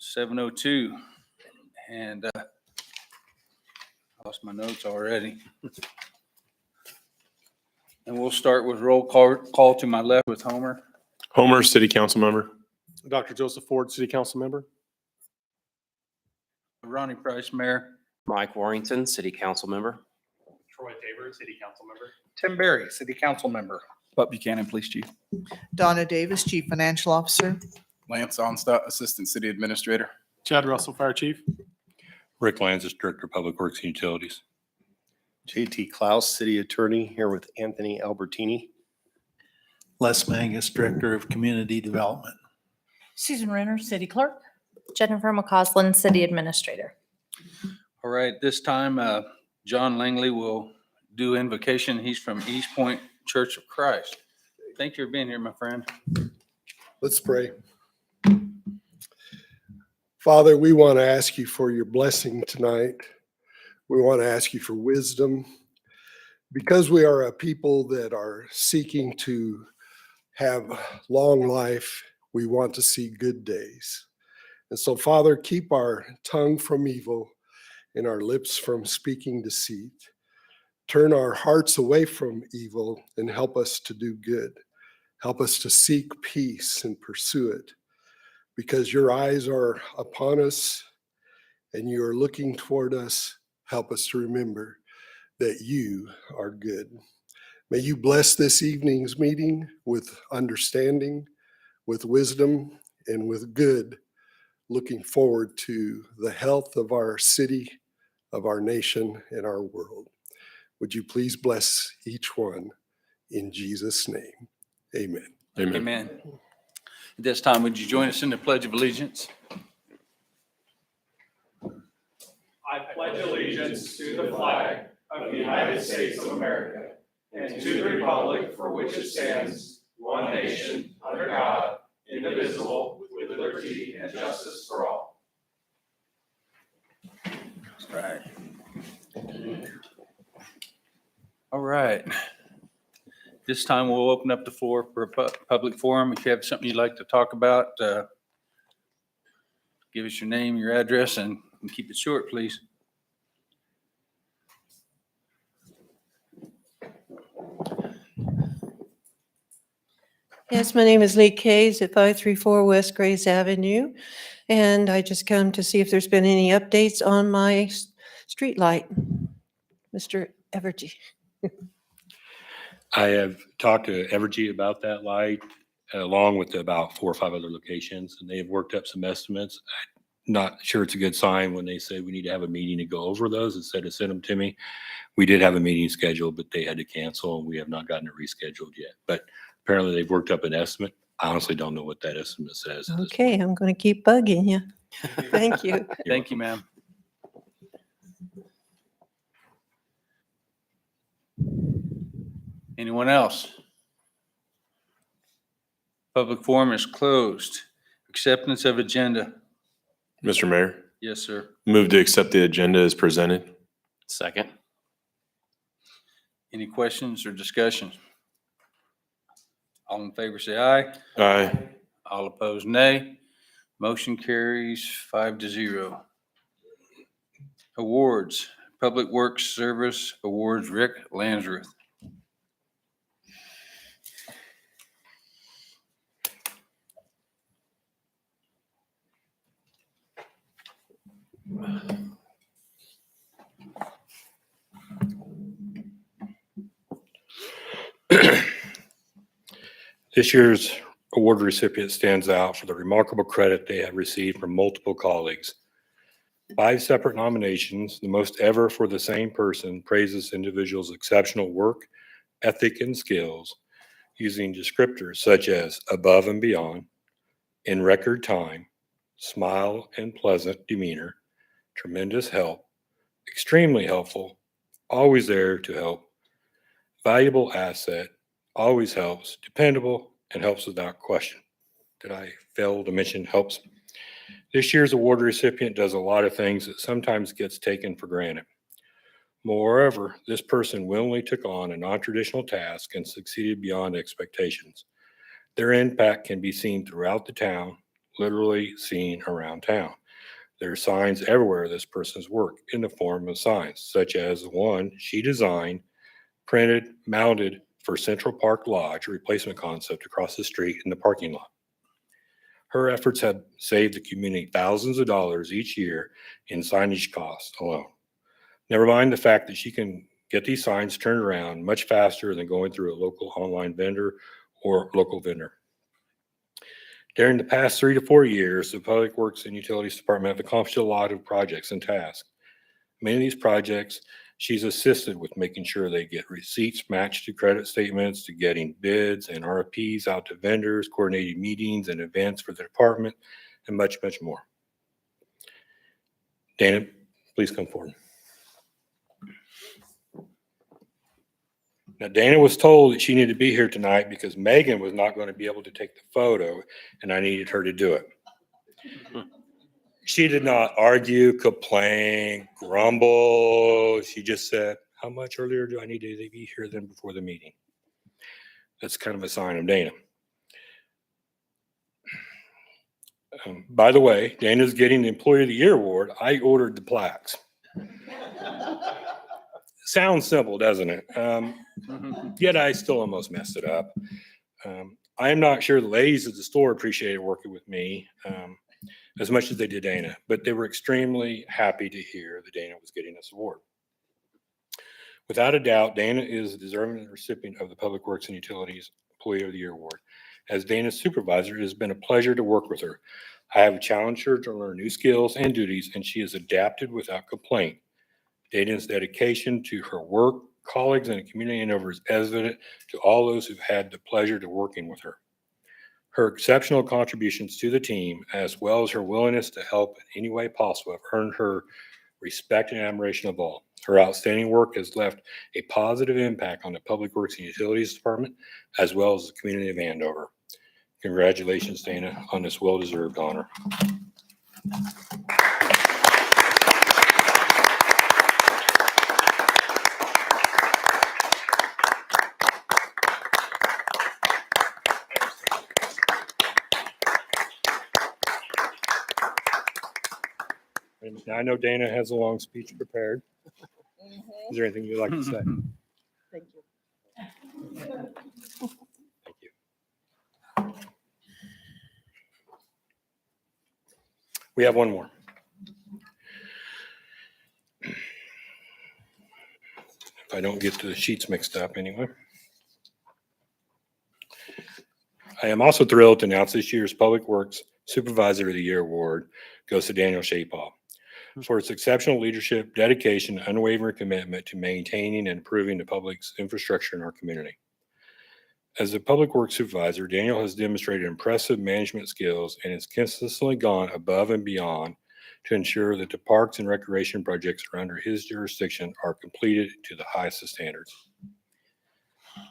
7:02, and lost my notes already. And we'll start with roll call to my left with Homer. Homer, City Council Member. Dr. Joseph Ford, City Council Member. Ronnie Price, Mayor. Mike Warrington, City Council Member. Troy Tabor, City Council Member. Tim Berry, City Council Member. Buck Buchanan, Police Chief. Donna Davis, Chief Financial Officer. Lance Onstadt, Assistant City Administrator. Chad Russell, Fire Chief. Rick Lanzis, Director of Public Works and Utilities. JT Klaus, City Attorney, here with Anthony Albertini. Les Mangus, Director of Community Development. Susan Renner, City Clerk. Jennifer McCausland, City Administrator. All right, this time John Langley will do invocation. He's from East Point Church of Christ. Thank you for being here, my friend. Let's pray. Father, we want to ask you for your blessing tonight. We want to ask you for wisdom. Because we are a people that are seeking to have long life, we want to see good days. And so, Father, keep our tongue from evil and our lips from speaking deceit. Turn our hearts away from evil and help us to do good. Help us to seek peace and pursue it, because your eyes are upon us and you are looking toward us. Help us to remember that you are good. May you bless this evening's meeting with understanding, with wisdom, and with good, looking forward to the health of our city, of our nation, and our world. Would you please bless each one in Jesus' name? Amen. Amen. Amen. At this time, would you join us in the Pledge of Allegiance? I pledge allegiance to the flag of the United States of America and to the republic for which it stands, one nation, under God, indivisible, with liberty and justice for all. Right. All right. This time we'll open up the floor for a public forum. If you have something you'd like to talk about, give us your name, your address, and keep it short, please. Yes, my name is Lee Kays at 534 West Grays Avenue, and I just come to see if there's been any updates on my street light. Mr. Evergy. I have talked to Evergy about that light, along with about 4 or 5 other locations, and they have worked up some estimates. I'm not sure it's a good sign when they say we need to have a meeting to go over those instead of send them to me. We did have a meeting scheduled, but they had to cancel, and we have not gotten it rescheduled yet. But apparently they've worked up an estimate. I honestly don't know what that estimate says. Okay, I'm going to keep bugging you. Thank you. Thank you, ma'am. Anyone else? Public forum is closed. Acceptance of agenda. Mr. Mayor, Yes, sir. move to accept the agenda as presented. Second. Any questions or discussion? All in favor, say aye. Aye. All opposed, nay. Motion carries 5-0. Awards. Public Works Service Awards, Rick Landsworth. This year's award recipient stands out for the remarkable credit they have received from multiple colleagues. 5 separate nominations, the most ever for the same person, praise this individual's exceptional work, ethic, and skills, using descriptors such as above and beyond, in record time, smile and pleasant demeanor, tremendous help, extremely helpful, always there to help, valuable asset, always helps, dependable, and helps without question. Did I fail to mention helps? This year's award recipient does a lot of things that sometimes gets taken for granted. Moreover, this person willingly took on a non-traditional task and succeeded beyond expectations. Their impact can be seen throughout the town, literally seen around town. There are signs everywhere this person's work in the form of signs, such as the one she designed, printed, mounted for Central Park Lodge, a replacement concept across the street in the parking lot. Her efforts have saved the community thousands of dollars each year in signage costs alone. Never mind the fact that she can get these signs turned around much faster than going through a local online vendor or local vendor. During the past 3 to 4 years, the Public Works and Utilities Department have accomplished a lot of projects and tasks. Many of these projects, she's assisted with making sure they get receipts matched to credit statements, to getting bids and RFPs out to vendors, coordinating meetings and events for the department, and much, much more. Dana, please come forward. Now, Dana was told that she needed to be here tonight because Megan was not going to be able to take the photo, and I needed her to do it. She did not argue, complain, grumble. She just said, how much earlier do I need to be here than before the meeting? That's kind of a sign of Dana. By the way, Dana's getting the Employee of the Year award. I ordered the plaques. Sounds simple, doesn't it? Yet I still almost messed it up. I am not sure the ladies at the store appreciated working with me as much as they did Dana, but they were extremely happy to hear that Dana was getting this award. Without a doubt, Dana is a deserving recipient of the Public Works and Utilities Employee of the Year award. As Dana's supervisor, it has been a pleasure to work with her. I have challenged her to learn new skills and duties, and she has adapted without complaint. Dana's dedication to her work, colleagues, and the community in Andover is evident to all those who've had the pleasure to working with her. Her exceptional contributions to the team, as well as her willingness to help in any way possible, have earned her respect and admiration of all. Her outstanding work has left a positive impact on the Public Works and Utilities Department, as well as the community of Andover. Congratulations, Dana, on this well-deserved honor. And I know Dana has a long speech prepared. Is there anything you'd like to say? Thank you. Thank you. We have one more. If I don't get the sheets mixed up anyway. I am also thrilled to announce this year's Public Works Supervisor of the Year Award goes to Daniel Shapaw for its exceptional leadership, dedication, and unwavering commitment to maintaining and improving the public's infrastructure in our community. As a Public Works Supervisor, Daniel has demonstrated impressive management skills and has consistently gone above and beyond to ensure that the parks and recreation projects that are under his jurisdiction are completed to the highest of standards.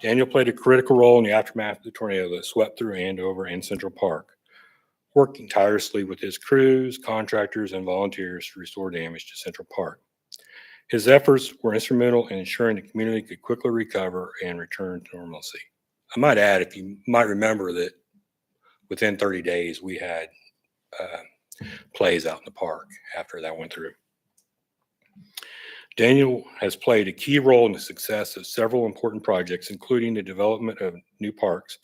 Daniel played a critical role in the aftermath of the tornado that swept through Andover and Central Park, working tirelessly with his crews, contractors, and volunteers to restore damage to Central Park. His efforts were instrumental in ensuring the community could quickly recover and return to normalcy. I might add, if you might remember, that within 30 days, we had plays out in the park after that went through. Daniel has played a key role in the success of several important projects, including the development of new parks,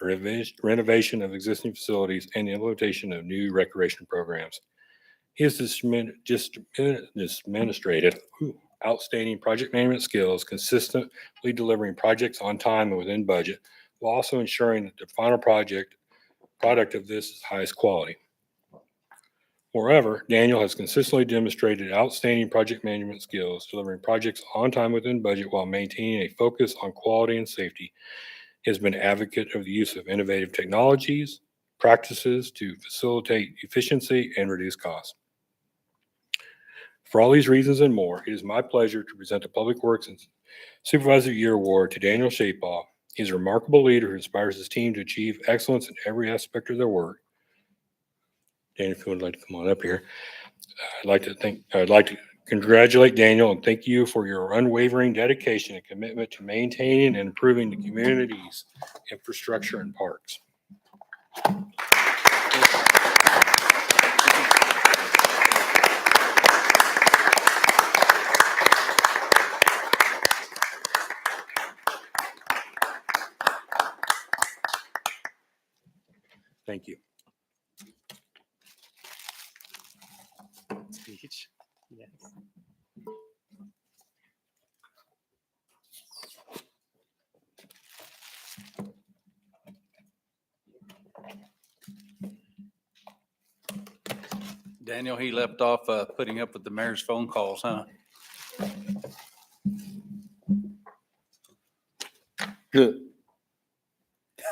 the renovation of existing facilities, and the implementation of new recreation programs. He has demonstrated outstanding project management skills, consistently delivering projects on time and within budget, while also ensuring that the final product of this is highest quality. Moreover, Daniel has consistently demonstrated outstanding project management skills, delivering projects on time within budget while maintaining a focus on quality and safety. He has been an advocate of the use of innovative technologies, practices to facilitate efficiency and reduce costs. For all these reasons and more, it is my pleasure to present the Public Works and Supervisor of the Year Award to Daniel Shapaw. He's a remarkable leader who inspires his team to achieve excellence in every aspect of their work. Daniel, if you would like to come on up here, I'd like to congratulate Daniel and thank you for your unwavering dedication and commitment to maintaining and improving the community's infrastructure and parks. Daniel, he left off putting up with the mayor's phone calls, huh?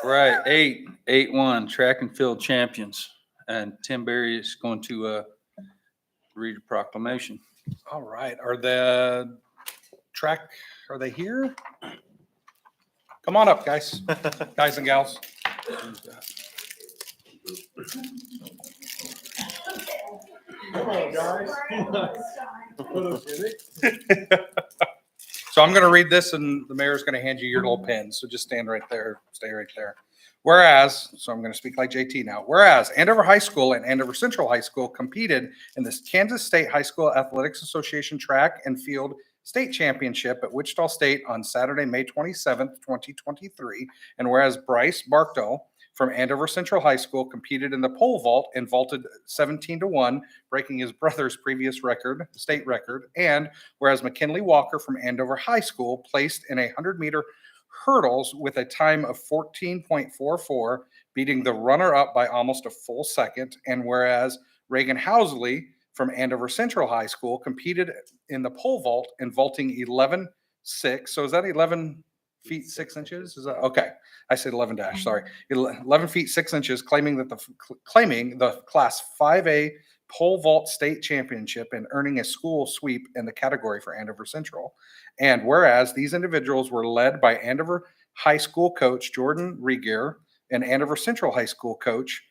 Right, 8-1, track and field champions. And Tim Berry is going to read a proclamation. All right, are the track, are they here? Come on up, guys, guys and gals. Come on, guys. So I'm going to read this and the mayor's going to hand you your little pen. So just stand right there, stay right there. Whereas, so I'm going to speak like JT now. Whereas Andover High School and Andover Central High School competed in the Kansas State High School Athletics Association Track and Field State Championship at Wichita State on Saturday, May 27th, 2023. And whereas Bryce Barkdale from Andover Central High School competed in the pole vault and vaulted 17-1, breaking his brother's previous record, state record. And whereas McKinley Walker from Andover High School placed in a 100-meter hurdles with a time of 14.44, beating the runner-up by almost a full second. And whereas Reagan Housley from Andover Central High School competed in the pole vault and vaulting 11.6. So is that 11 feet 6 inches? Is that okay? I said 11 dash. Sorry, 11 feet 6 inches, claiming the Class 5A pole vault state championship and earning a school sweep in the category for Andover Central. And whereas these individuals were led by Andover High School coach Jordan Regier and Andover Central High School coach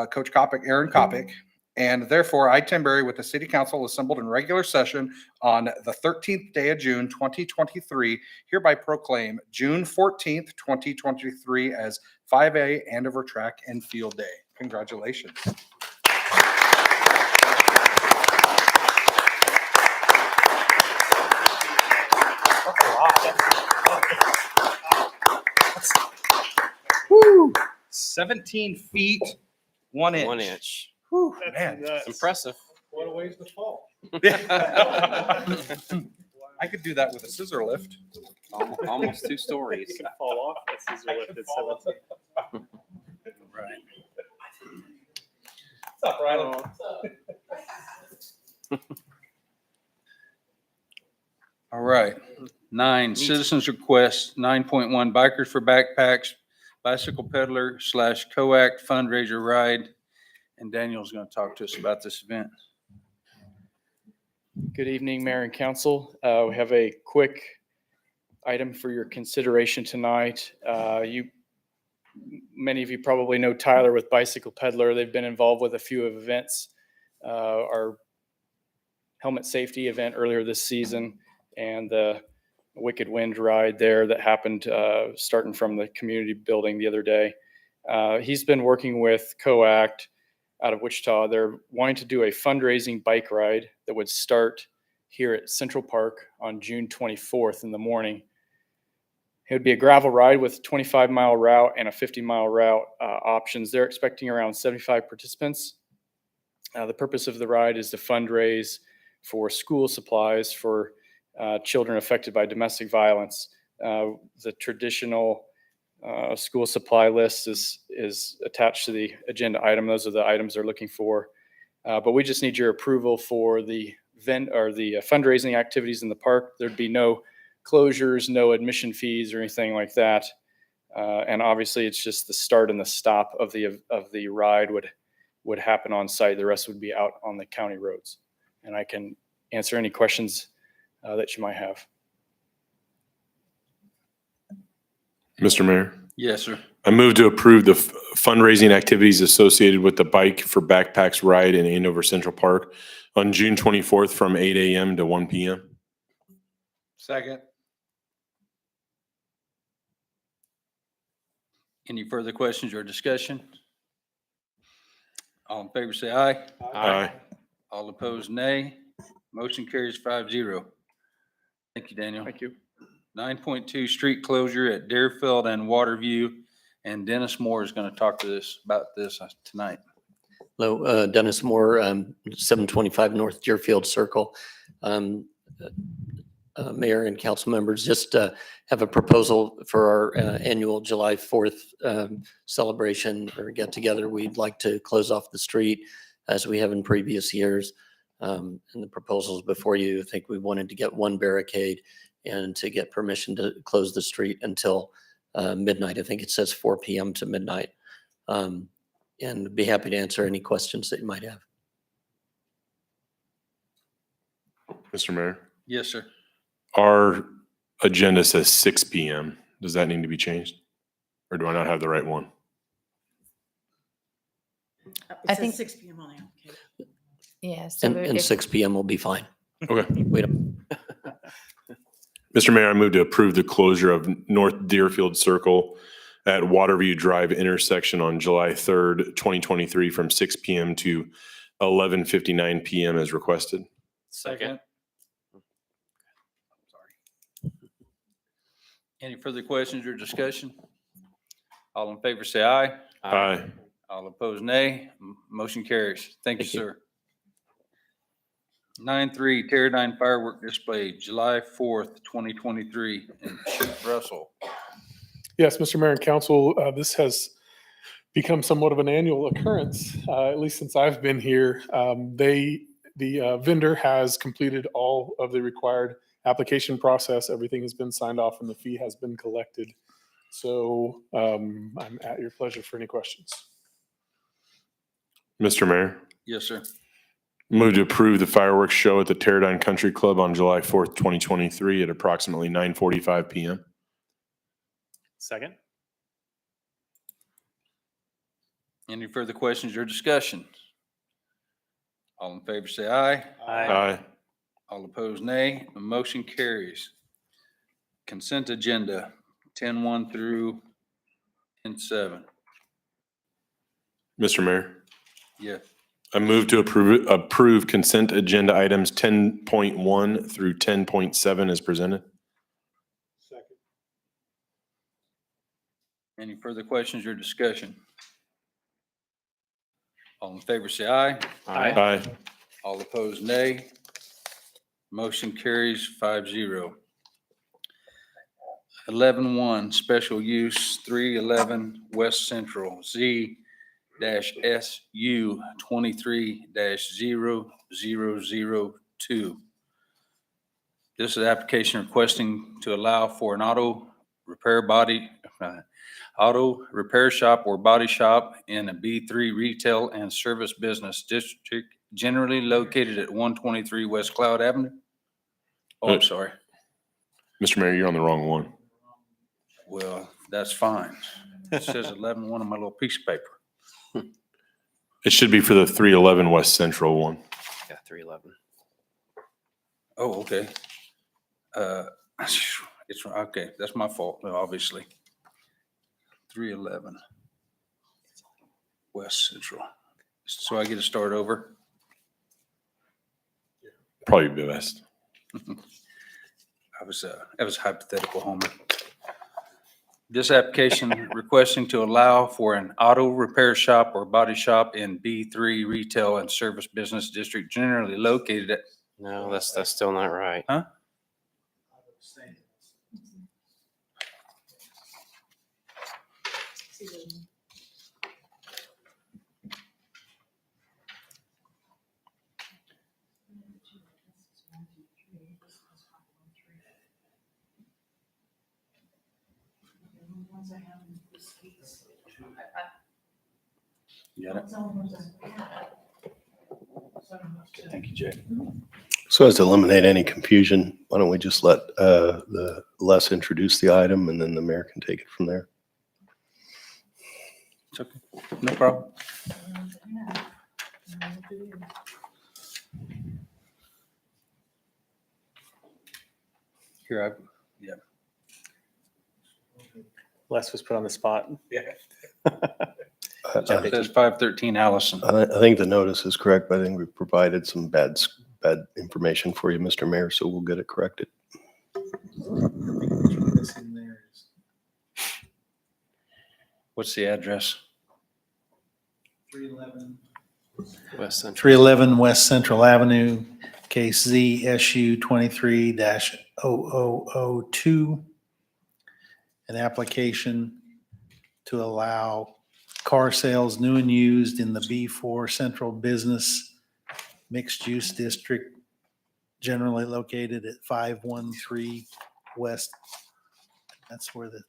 Coach Kopic, Aaron Kopic. And therefore, I, Tim Berry, with the City Council assembled in regular session on the 13th day of June, 2023, hereby proclaim June 14th, 2023 as 5A Andover Track and Field Day. Congratulations. Woo! 17 feet, 1 inch. 1 inch. Whew, man. Impressive. What a ways to fall. I could do that with a scissor lift. Almost 2 stories. You can fall off that scissor lift at 17. Right. What's up, Rylan? All right. 9, citizens request 9.1, Bikers for Backpacks, Bicycle Peddler / COACT fundraiser ride. And Daniel's going to talk to us about this event. Good evening, Mayor and Council. We have a quick item for your consideration tonight. Many of you probably know Tyler with Bicycle Peddler. They've been involved with a few events. Our helmet safety event earlier this season and the Wicked Wind ride there that happened starting from the community building the other day. He's been working with COACT out of Wichita. They're wanting to do a fundraising bike ride that would start here at Central Park on June 24th in the morning. It would be a gravel ride with 25-mile route and a 50-mile route options. They're expecting around 75 participants. The purpose of the ride is to fundraise for school supplies for children affected by domestic violence. The traditional school supply list is attached to the agenda item. Those are the items they're looking for. But we just need your approval for the fundraising activities in the park. There'd be no closures, no admission fees or anything like that. And obviously it's just the start and the stop of the ride would happen on site. The rest would be out on the county roads. And I can answer any questions that you might have. Mr. Mayor, Yes, sir. I move to approve the fundraising activities associated with the Bike for Backpacks ride in Andover Central Park on June 24th from 8 a.m. to 1 p.m. Second. Any further questions or discussion? All in favor, say aye. Aye. All opposed, nay. Motion carries 5-0. Thank you, Daniel. Thank you. 9.2, street closure at Deerfield and Waterview. And Dennis Moore is going to talk to us about this tonight. Hello, Dennis Moore, 725 North Deerfield Circle. Mayor and council members, just have a proposal for our annual July 4th celebration or get together. We'd like to close off the street as we have in previous years. And the proposals before you, I think we wanted to get one barricade and to get permission to close the street until midnight. I think it says 4 p.m. to midnight. And be happy to answer any questions that you might have. Mr. Mayor, Yes, sir. our agenda says 6 PM. Does that need to be changed? Or do I not have the right one? I think- 6 p.m. on the application. Yeah. So And 6 p.m. will be fine. Okay. Wait a Mr. Mayor, I move to approve the closure of North Deerfield Circle at Waterview Drive intersection on July 3rd, 2023 from 6 PM to 11:59 PM as requested. Second. Any further questions or discussion? All in favor, say aye. Aye. All opposed, nay. Motion carries. Thank you, Thank you. sir. 9.3 Teradyne firework display, July 4th, 2023, in Chief Russell. Yes, Mr. Mayor and Council, this has become somewhat of an annual occurrence, at least since I've been here. The vendor has completed all of the required application process. Everything has been signed off and the fee has been collected. So I'm at your pleasure for any questions. Mr. Mayor, Yes, sir. move to approve the fireworks show at the Teradyne Country Club on July 4th, 2023 at approximately 9:45 PM. Second. Any further questions or discussion? All in favor, say aye. Aye. All opposed, nay. The motion carries. Consent agenda, 10.1 through 10.7. Mr. Mayor, Yeah. I move to approve consent agenda items 10.1 through 10.7 as presented. Any further questions or discussion? All in favor, say aye. Aye. All opposed, nay. Motion carries 5-0. 11.1, special use 311 West Central, Z-SU 23-0002. This is an application requesting to allow for an auto repair shop or body shop in a B3 retail and service business district generally located at 123 West Cloud Avenue. Oh, I'm sorry. Mr. Mayor, you're on the wrong one. Well, that's fine. It says 11.1 on my little piece of paper. It should be for the 311 West Central one. Yeah, 311. Oh, okay. It's, okay, that's my fault, obviously. 311 West Central. So I get to start over? Probably be best. That was hypothetical, Homer. This application requesting to allow for an auto repair shop or body shop in B3 retail and service business district generally located at, No, that's still not right. huh? Got it? Thank you, Jay. So as to eliminate any confusion, why don't we just let the Les introduce the item and then the mayor can take it from there? It's okay. No problem. Here, yeah. Les was put on the spot. Yeah. It says 513 Allison. I think the notice is correct, but I think we provided some bad information for you, Mr. Mayor, so we'll get it corrected. What's the address? 311 West Central. 311 West Central Avenue, case ZSU 23-0002. An application to allow car sales, new and used in the B4 Central Business Mixed Use District, generally located at 513 West. That's where the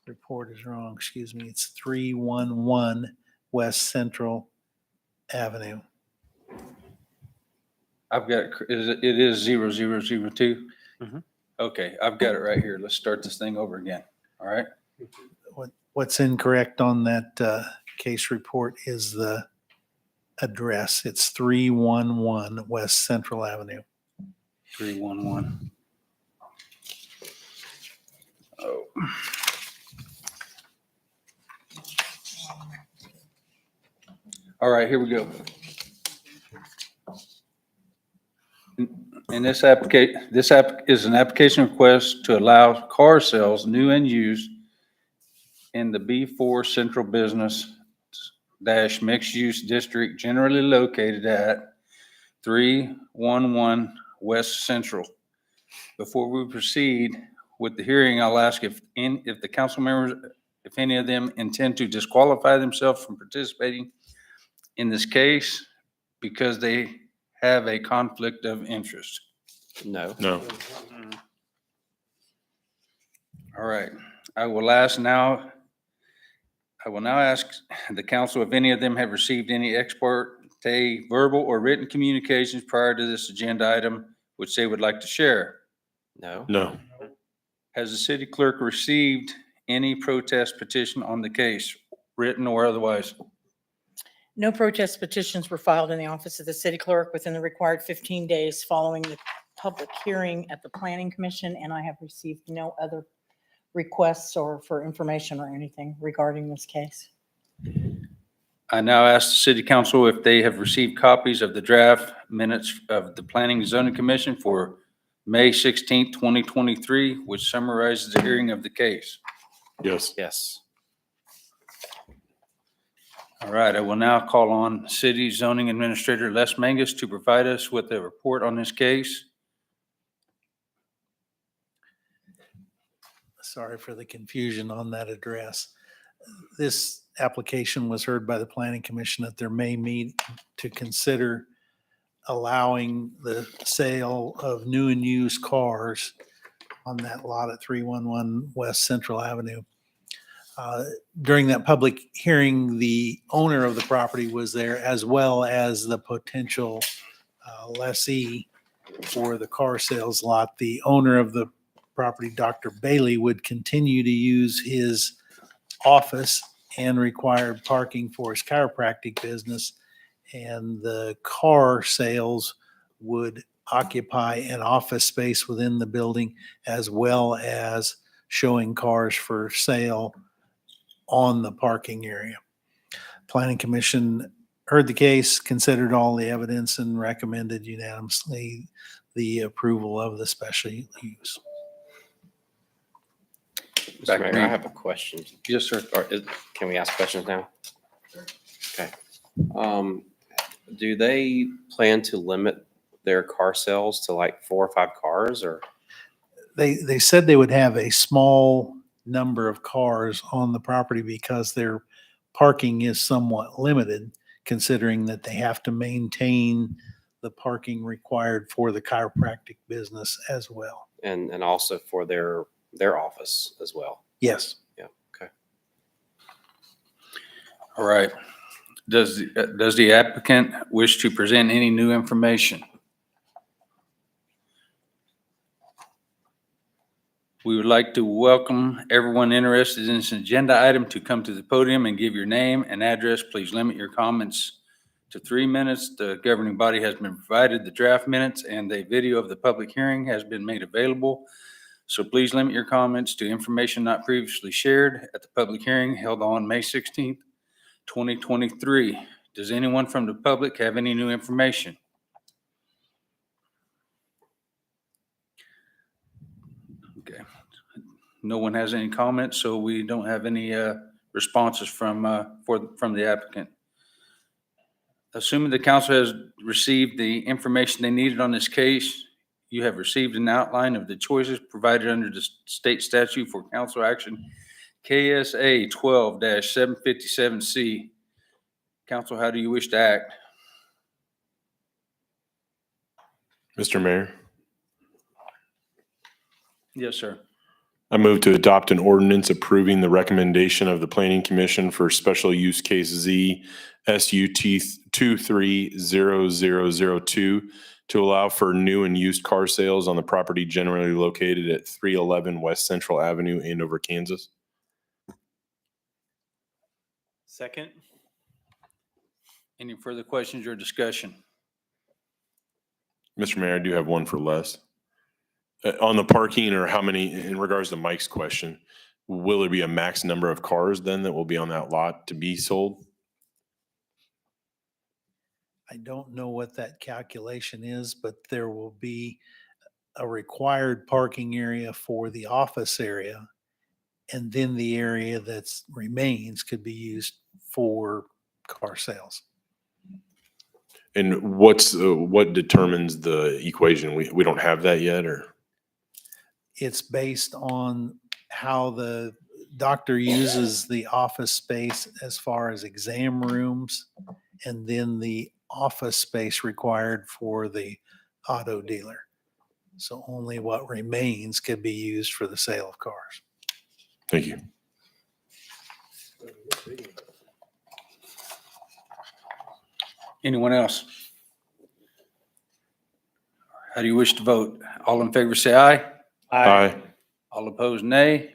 report is wrong, excuse me. It's 311 West Central Avenue. I've got, it is 0002? Mhm. Okay, I've got it right here. Let's start this thing over again. All right? What's incorrect on that case report is the address. It's 311 West Central Avenue. 311. Oh. All right, here we go. And this is an application request to allow car sales, new and used, in the B4 Central Business dash Mixed Use District, generally located at 311 West Central. Before we proceed with the hearing, I'll ask if the council members, if any of them intend to disqualify themselves from participating in this case because they have a conflict of interest. No. No. All right, I will now ask the council if any of them have received any ex parte, verbal or written communications prior to this agenda item, which they would like to share. No. No. Has the city clerk received any protest petition on the case, written or otherwise? No protest petitions were filed in the office of the city clerk within the required 15 days following the public hearing at the planning commission, and I have received no other requests or for information or anything regarding this case. I now ask the city council if they have received copies of the draft minutes of the Planning and Zoning Commission for May 16th, 2023, which summarizes the hearing of the case. Yes. Yes. All right, I will now call on City Zoning Administrator Les Mangus to provide us with a report on this case. Sorry for the confusion on that address. This application was heard by the Planning Commission at their May meeting to consider allowing the sale of new and used cars on that lot at 311 West Central Avenue. During that public hearing, the owner of the property was there, as well as the potential lessee for the car sales lot. The owner of the property, Dr. Bailey, would continue to use his office and required parking for his chiropractic business. And the car sales would occupy an office space within the building, as well as showing cars for sale on the parking area. Planning Commission heard the case, considered all the evidence, and recommended unanimously the approval of the special use. Mr. Mayor, I have a question. Yes, sir. Can we ask questions now? Okay. Do they plan to limit their car sales to like 4 or 5 cars, or? They said they would have a small number of cars on the property because their parking is somewhat limited, considering that they have to maintain the parking required for the chiropractic business as well. And also for their office as well? Yes. Yeah, okay. All right. Does the applicant wish to present any new information? We would like to welcome everyone interested in this agenda item to come to the podium and give your name and address. Please limit your comments to 3 minutes. The governing body has been provided the draft minutes, and the video of the public hearing has been made available. So please limit your comments to information not previously shared at the public hearing held on May 16th, 2023. Does anyone from the public have any new information? Okay. No one has any comments, so we don't have any responses from the applicant. Assuming the council has received the information they needed on this case, you have received an outline of the choices provided under the state statute for council action KSA 12-757C. Council, how do you wish to act? Mr. Mayor, Yes, sir. I move to adopt an ordinance approving the recommendation of the Planning Commission for Special Use Case Z SUT 230002 to allow for new and used car sales on the property generally located at 311 West Central Avenue, Andover, Kansas. Second? Any further questions or discussion? Mr. Mayor, I do have one for Les. On the parking, or how many, in regards to Mike's question, will there be a max number of cars then that will be on that lot to be sold? I don't know what that calculation is, but there will be a required parking area for the office area. And then the area that's remains could be used for car sales. And what determines the equation? We don't have that yet, or? It's based on how the doctor uses the office space as far as exam rooms, and then the office space required for the auto dealer. So only what remains could be used for the sale of cars. Thank you. Anyone else? How do you wish to vote? All in favor, say aye. Aye. All opposed, nay.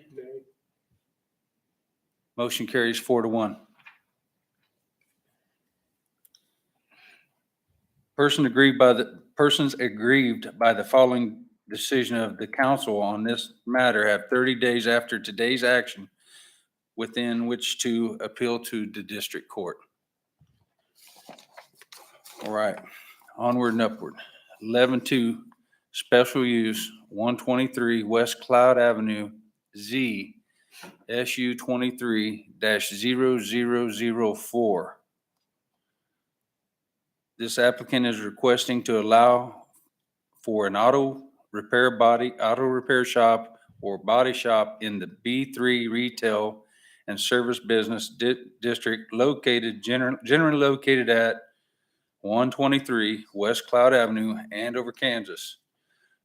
Motion carries 4-1. Persons aggrieved by the following decision of the council on this matter have 30 days after today's action within which to appeal to the district court. All right, onward and upward. 11-2, special use 123 West Cloud Avenue, Z, SU 23-0004. This applicant is requesting to allow for an auto repair shop or body shop in the B3 retail and service business district generally located at 123 West Cloud Avenue, Andover, Kansas.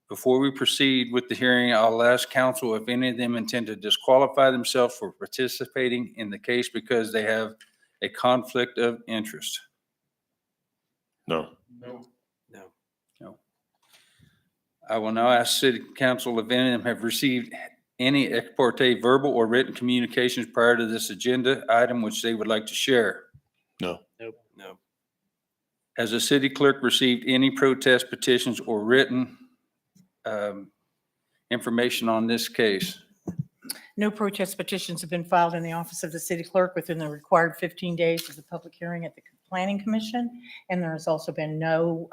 Before we proceed with the hearing, I'll ask council if any of them intend to disqualify themselves for participating in the case because they have a conflict of interest. No. No. I will now ask city council if any of them have received any ex parte verbal or written communications prior to this agenda item which they would like to share. No. Nope. No. Has the city clerk received any protest petitions or written information on this case? No protest petitions have been filed in the office of the city clerk within the required 15 days of the public hearing at the Planning Commission. And there has also been no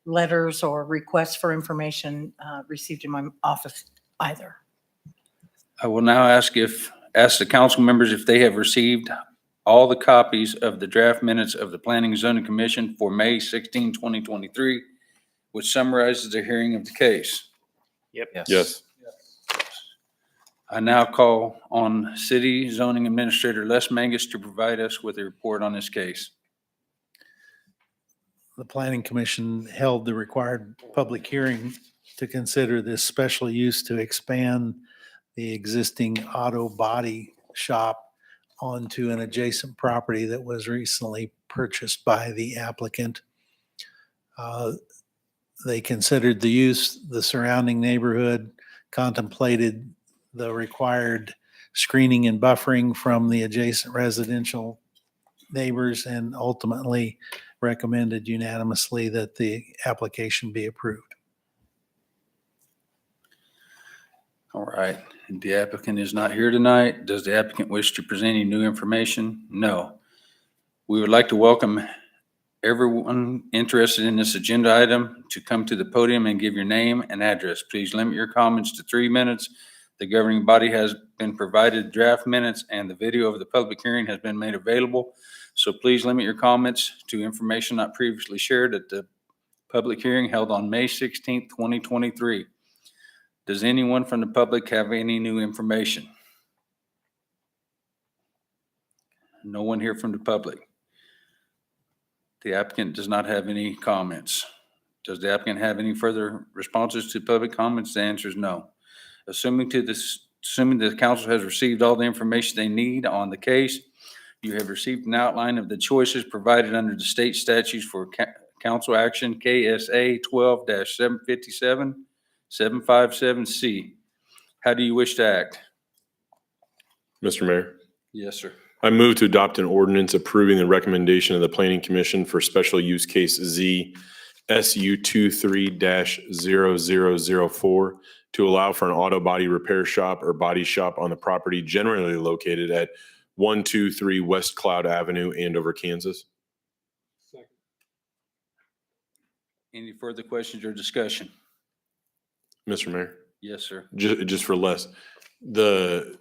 letters or requests for information received in my office either. I will now ask the council members if they have received all the copies of the draft minutes of the Planning and Zoning Commission for May 16, 2023, which summarizes the hearing of the case. Yep. Yes. I now call on City Zoning Administrator Les Mangus to provide us with a report on this case. The Planning Commission held the required public hearing to consider this special use to expand the existing auto body shop onto an adjacent property that was recently purchased by the applicant. They considered the use, the surrounding neighborhood, contemplated the required screening and buffering from the adjacent residential neighbors, and ultimately recommended unanimously that the application be approved. All right. The applicant is not here tonight. Does the applicant wish to present any new information? No. We would like to welcome everyone interested in this agenda item to come to the podium and give your name and address. Please limit your comments to 3 minutes. The governing body has been provided draft minutes and the video of the public hearing has been made available. So please limit your comments to information not previously shared at the public hearing held on May 16th, 2023. Does anyone from the public have any new information? No one here from the public. The applicant does not have any comments. Does the applicant have any further responses to public comments? The answer is no. Assuming the council has received all the information they need on the case, you have received an outline of the choices provided under the state statutes for council action, KSA 12-757, 757C. How do you wish to act? Mr. Mayor, Yes, sir. I move to adopt an ordinance approving the recommendation of the Planning Commission for Special Use Case Z SU 23-0004 to allow for an auto body repair shop or body shop on the property generally located at 123 West Cloud Avenue, Andover, Kansas. Any further questions or discussion? Mr. Mayor, Yes, sir. just for less, the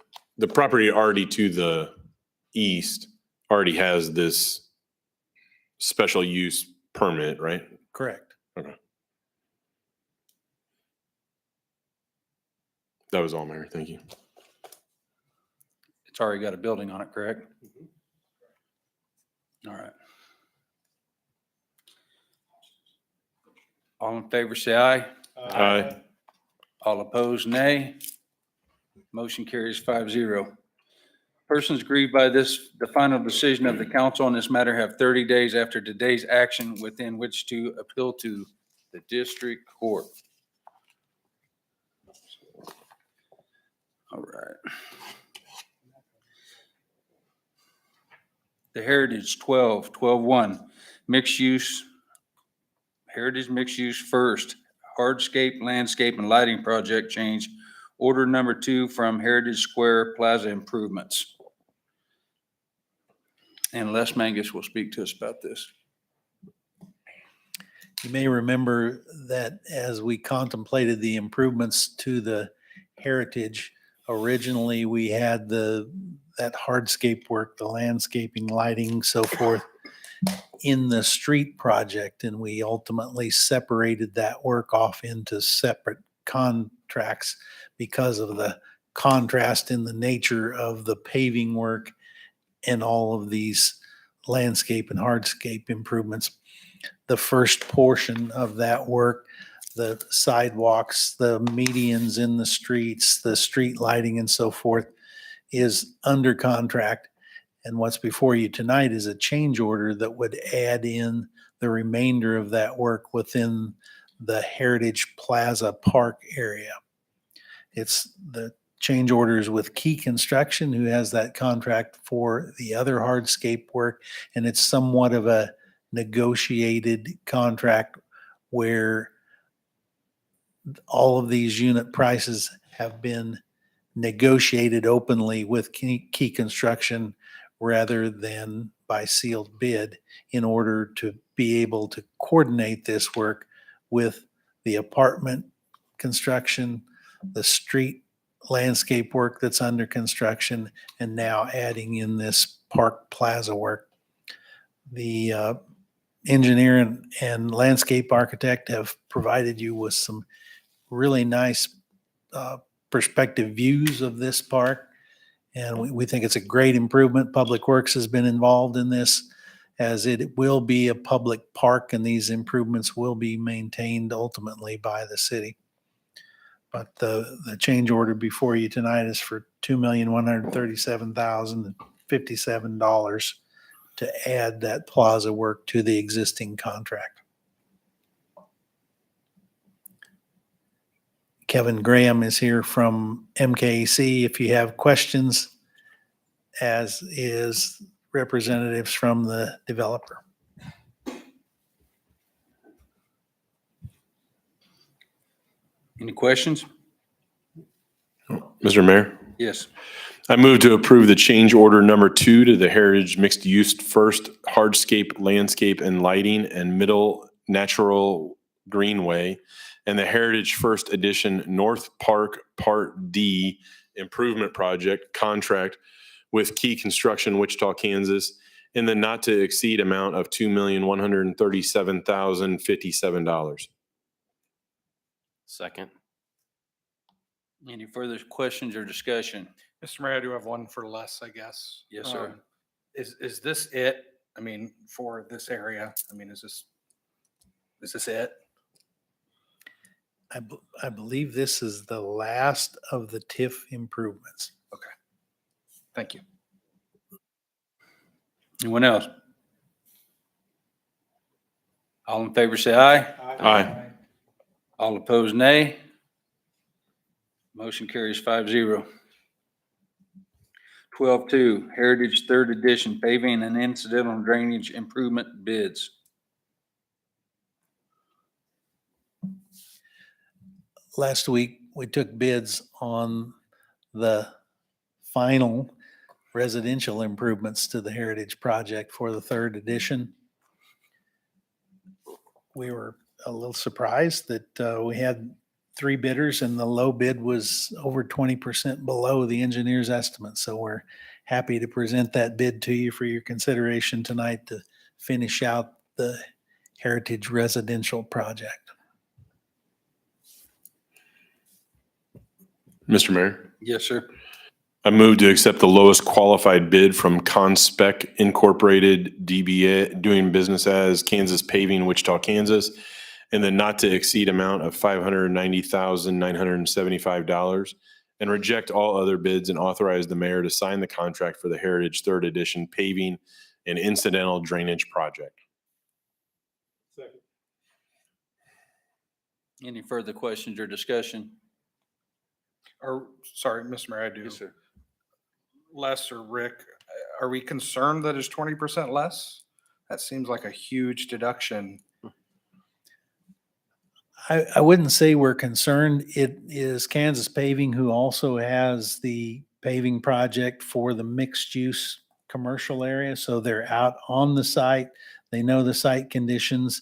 property already to the east already has this special use permit, right? Correct. Okay. That was all, Mayor. Thank you. It's already got a building on it, correct? All right. All in favor, say aye. Aye. All opposed, nay. Motion carries 5-0. Persons aggrieved by this, the final decision of the council on this matter have 30 days after today's action within which to appeal to the district court. All right. The Heritage 12-1, mixed use, Heritage mixed use first, hardscape, landscape, and lighting project change, order number 2 from Heritage Square Plaza Improvements. And Les Mangus will speak to us about this. You may remember that as we contemplated the improvements to the Heritage, originally we had that hardscape work, the landscaping, lighting, so forth, in the street project, and we ultimately separated that work off into separate contracts because of the contrast in the nature of the paving work and all of these landscape and hardscape improvements. The first portion of that work, the sidewalks, the medians in the streets, the street lighting and so forth, is under contract. And what's before you tonight is a change order that would add in the remainder of that work within the Heritage Plaza Park area. It's the change orders with Key Construction, who has that contract for the other hardscape work. And it's somewhat of a negotiated contract where all of these unit prices have been negotiated openly with Key Construction rather than by sealed bid in order to be able to coordinate this work with the apartment construction, the street landscape work that's under construction, and now adding in this park plaza work. The engineer and landscape architect have provided you with some really nice perspective views of this park. And we think it's a great improvement. Public Works has been involved in this, as it will be a public park, and these improvements will be maintained ultimately by the city. But the change order before you tonight is for $2,137,057 to add that plaza work to the existing contract. Kevin Graham is here from MKC if you have questions, as is representatives from the developer. Any questions? Mr. Mayor, Yes. I move to approve the change order number 2 to the Heritage Mixed Use First Hardscape, Landscape, and Lighting and Middle Natural Greenway and the Heritage First Edition North Park Part D Improvement Project contract with Key Construction, Wichita, Kansas, in the not to exceed amount of $2,137,057. Second. Any further questions or discussion? Mr. Mayor, I do have one for Les, I guess. Yes, sir. Is this it? I mean, for this area? I mean, is this it? I believe this is the last of the TIF improvements. Thank you. Anyone else? All in favor, say aye. Aye. All opposed, nay. Motion carries 5-0. 12-2, Heritage Third Edition paving and incidental drainage improvement bids. Last week, we took bids on the final residential improvements to the Heritage Project for the third edition. We were a little surprised that we had 3 bidders and the low bid was over 20% below the engineer's estimate. So we're happy to present that bid to you for your consideration tonight to finish out the Heritage Residential Project. Mr. Mayor, Yes, sir. I move to accept the lowest qualified bid from Conspec Incorporated, DBA, doing business as Kansas Paving, Wichita, Kansas, and the not to exceed amount of $590,975, and reject all other bids and authorize the mayor to sign the contract for the Heritage Third Edition paving and incidental drainage project. Any further questions or discussion? Or, sorry, Mr. Mayor, I do. Yes, sir. Les or Rick, are we concerned that it's 20% less? That seems like a huge deduction. I wouldn't say we're concerned. It is Kansas Paving who also has the paving project for the mixed use commercial area. So they're out on the site. They know the site conditions,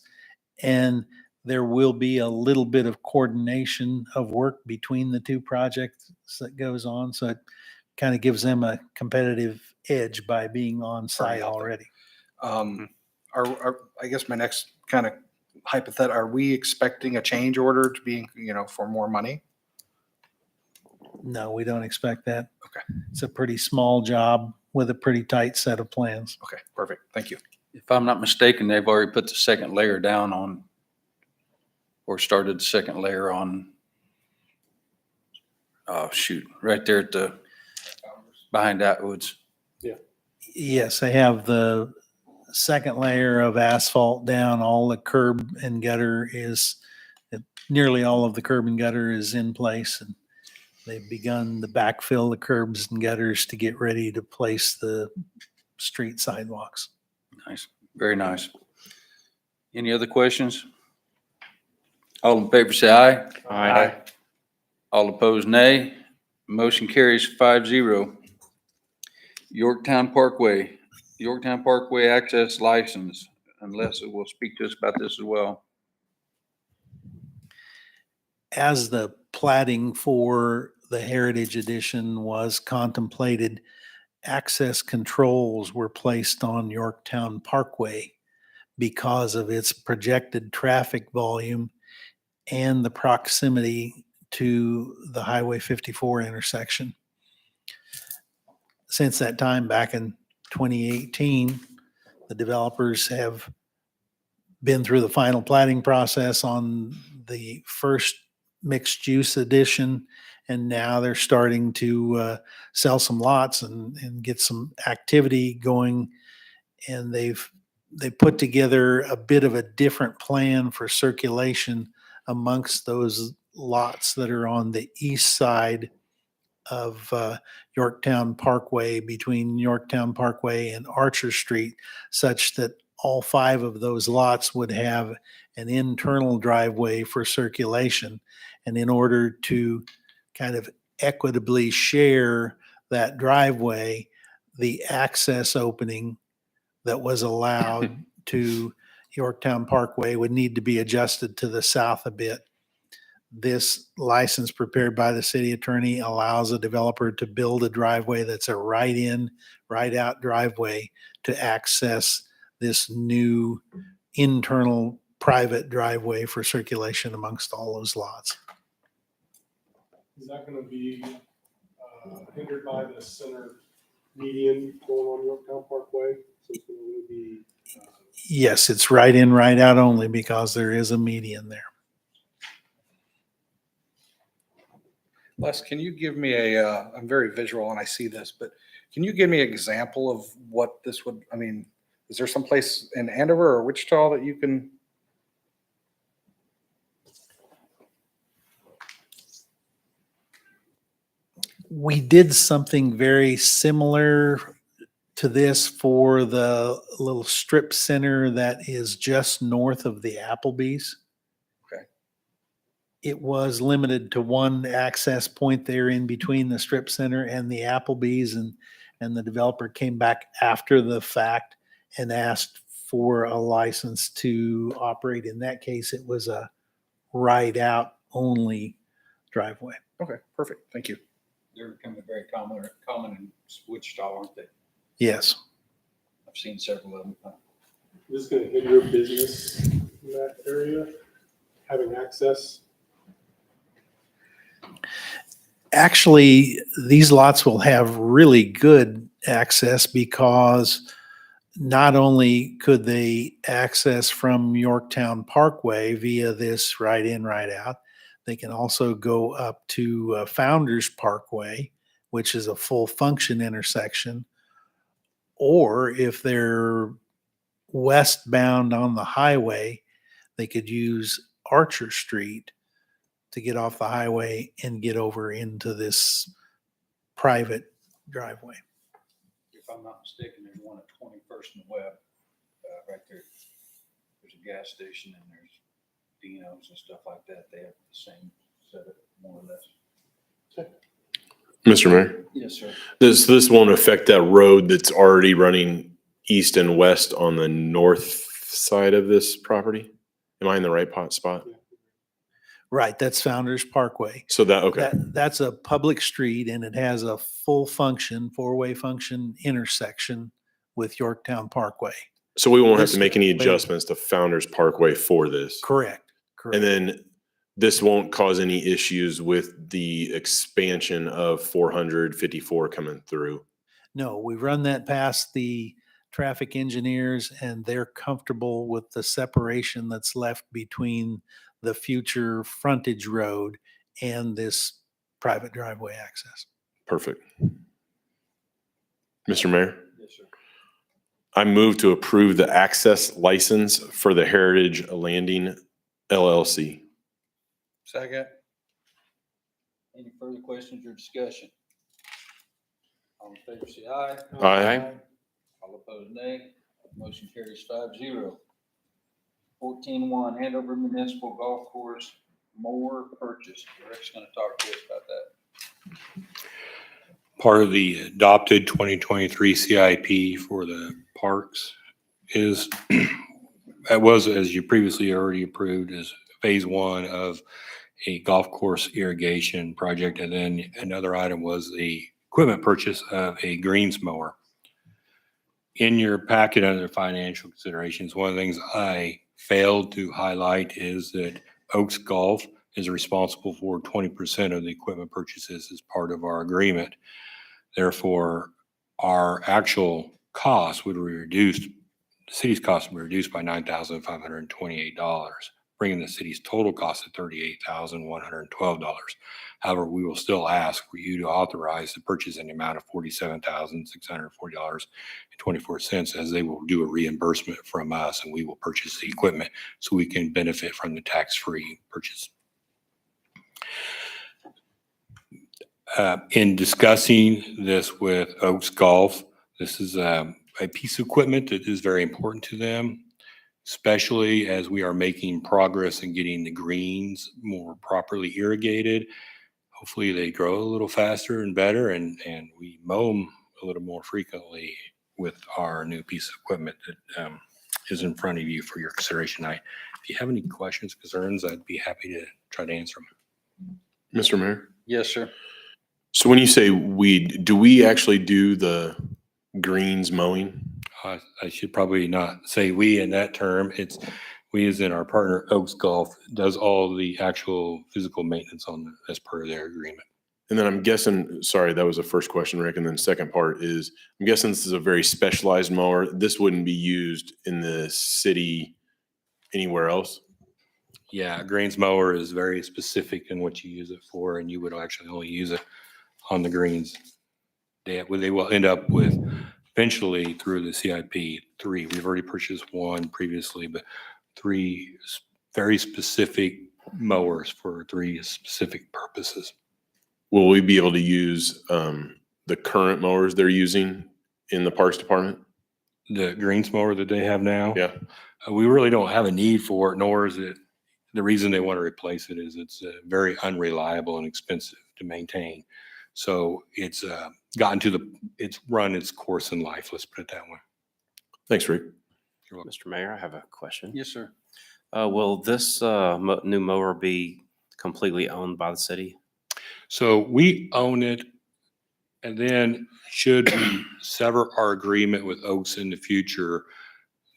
and there will be a little bit of coordination of work between the two projects that goes on. So it kind of gives them a competitive edge by being on site already. I guess my next kind of hypothetical, are we expecting a change order to be, for more money? No, we don't expect that. Okay. It's a pretty small job with a pretty tight set of plans. Okay, perfect. Thank you. If I'm not mistaken, they've already put the second layer down on, or started the second layer on, oh, shoot, right there at the, behind Atwoods. Yes, they have the second layer of asphalt down. All the curb and gutter is, nearly all of the curb and gutter is in place. And they've begun to backfill the curbs and gutters to get ready to place the street sidewalks. Nice, very nice. Any other questions? All in favor, say aye. Aye. All opposed, nay. Motion carries 5-0. Yorktown Parkway access license, unless it will speak to us about this as well. As the plating for the Heritage Edition was contemplated, access controls were placed on Yorktown Parkway because of its projected traffic volume and the proximity to the Highway 54 intersection. Since that time, back in 2018, the developers have been through the final plating process on the first mixed use edition, and now they're starting to sell some lots and get some activity going. And they put together a bit of a different plan for circulation amongst those lots that are on the east side of Yorktown Parkway, between Yorktown Parkway and Archer Street, such that all 5 of those lots would have an internal driveway for circulation. And in order to kind of equitably share that driveway, the access opening that was allowed to Yorktown Parkway would need to be adjusted to the south a bit. This license prepared by the city attorney allows a developer to build a driveway that's a right in, right out driveway to access this new internal private driveway for circulation amongst all those lots. Is that going to be hindered by the center median going on Yorktown Parkway, so it's gonna really be, Yes, it's right in, right out only because there is a median there. Les, can you give me I'm very visual and I see this, but can you give me an example of what this would, I mean, is there some place in Andover or Wichita that you can? We did something very similar to this for the little strip center that is just north of the Applebee's. Okay. It was limited to one access point there in between the strip center and the Applebee's, and the developer came back after the fact and asked for a license to operate. In that case, it was a ride out only driveway. Okay, perfect. Thank you. They're becoming very common in Wichita, aren't they? Yes. I've seen several of them. this is gonna hinder business in that area, having access. Actually, these lots will have really good access because not only could they access from Yorktown Parkway via this right in, right out, they can also go up to Founders Parkway, which is a full function intersection. Or if they're westbound on the highway, they could use Archer Street to get off the highway and get over into this private driveway. If I'm not mistaken, there's one at 21st and Webb, right there. There's a gas station and there's Dino's and stuff like that. They have the same setup, more or less. Mr. Mayor, Yes, sir. this won't affect that road that's already running east and west on the north side of this property? Am I in the right spot? Right, that's Founders Parkway. So that, okay. That's a public street and it has a full function, four-way function intersection with Yorktown Parkway. So we won't have to This make any way- adjustments to Founders Parkway for this? Correct, correct. And then this won't cause any issues with the expansion of 454 coming through? No, we've run that past the traffic engineers and they're comfortable with the separation that's left between the future frontage road and this private driveway access. Perfect. Mr. Mayor, Yes, sir. I move to approve the access license for the Heritage Landing LLC. Second. Any further questions or discussion? All in favor, say aye. Aye. All opposed, nay. Motion carries 5-0. 14-1, Andover Municipal Golf Course mower purchase. Rick's gonna talk to us about that. Part of the adopted 2023 CIP for the parks is, that was, as you previously already approved, is phase one of a golf course irrigation project. And then another item was the equipment purchase of a greens mower. In your packet under financial considerations, one of the things I failed to highlight is that Oaks Golf is responsible for 20% of the equipment purchases as part of our agreement. Therefore, our actual cost would be reduced, the city's cost would be reduced by $9,528, bringing the city's total cost to $38,112. However, we will still ask for you to authorize the purchase in the amount of $47,640.24, as they will do a reimbursement from us and we will purchase the equipment so we can benefit from the tax-free purchase. In discussing this with Oaks Golf, this is a piece of equipment that is very important to them, especially as we are making progress in getting the greens more properly irrigated. Hopefully they grow a little faster and better, and we mow them a little more frequently with our new piece of equipment that is in front of you for your consideration tonight. If you have any questions, concerns, I'd be happy to try to answer them. Mr. Mayor? Yes, sir. So when you say do we actually do the greens mowing? I should probably not say we in that term. It's we as in our partner Oaks Golf does all the actual physical maintenance on as per their agreement. And then I'm guessing, sorry, that was the first question, Rick. And then second part is, I'm guessing this is a very specialized mower. This wouldn't be used in the city anywhere else? Yeah, a greens mower is very specific in what you use it for, and you would actually only use it on the greens. They will end up with, eventually through the CIP, 3. We've already purchased 1 previously, but 3 very specific mowers for 3 specific purposes. Will we be able to use the current mowers they're using in the Parks Department? The greens mower that they have now? Yeah. We really don't have a need for it, nor is it, the reason they want to replace it is it's very unreliable and expensive to maintain. So it's it's run its course in life, let's put it that way. Thanks, Rick. Mr. Mayor, I have a question. Yes, sir. Will this new mower be completely owned by the city? So we own it, and then should we sever our agreement with Oaks in the future,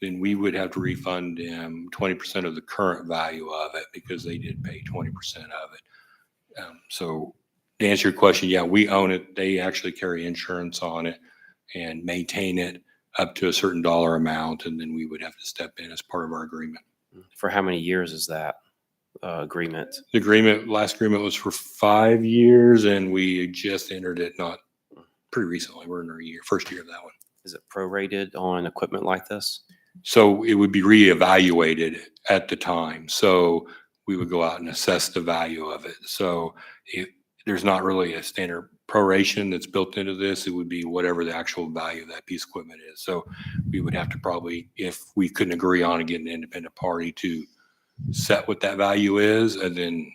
then we would have to refund them 20% of the current value of it because they did pay 20% of it. So to answer your question, yeah, we own it. They actually carry insurance on it and maintain it up to a certain dollar amount, and then we would have to step in as part of our agreement. For how many years is that agreement? The last agreement was for 5 years, and we just entered it not pretty recently. We're in our first year of that one. Is it prorated on equipment like this? So it would be reevaluated at the time. So we would go out and assess the value of it. So there's not really a standard proration that's built into this. It would be whatever the actual value of that piece of equipment is. So we would have to probably, if we couldn't agree on it, get an independent party to set what that value is, and then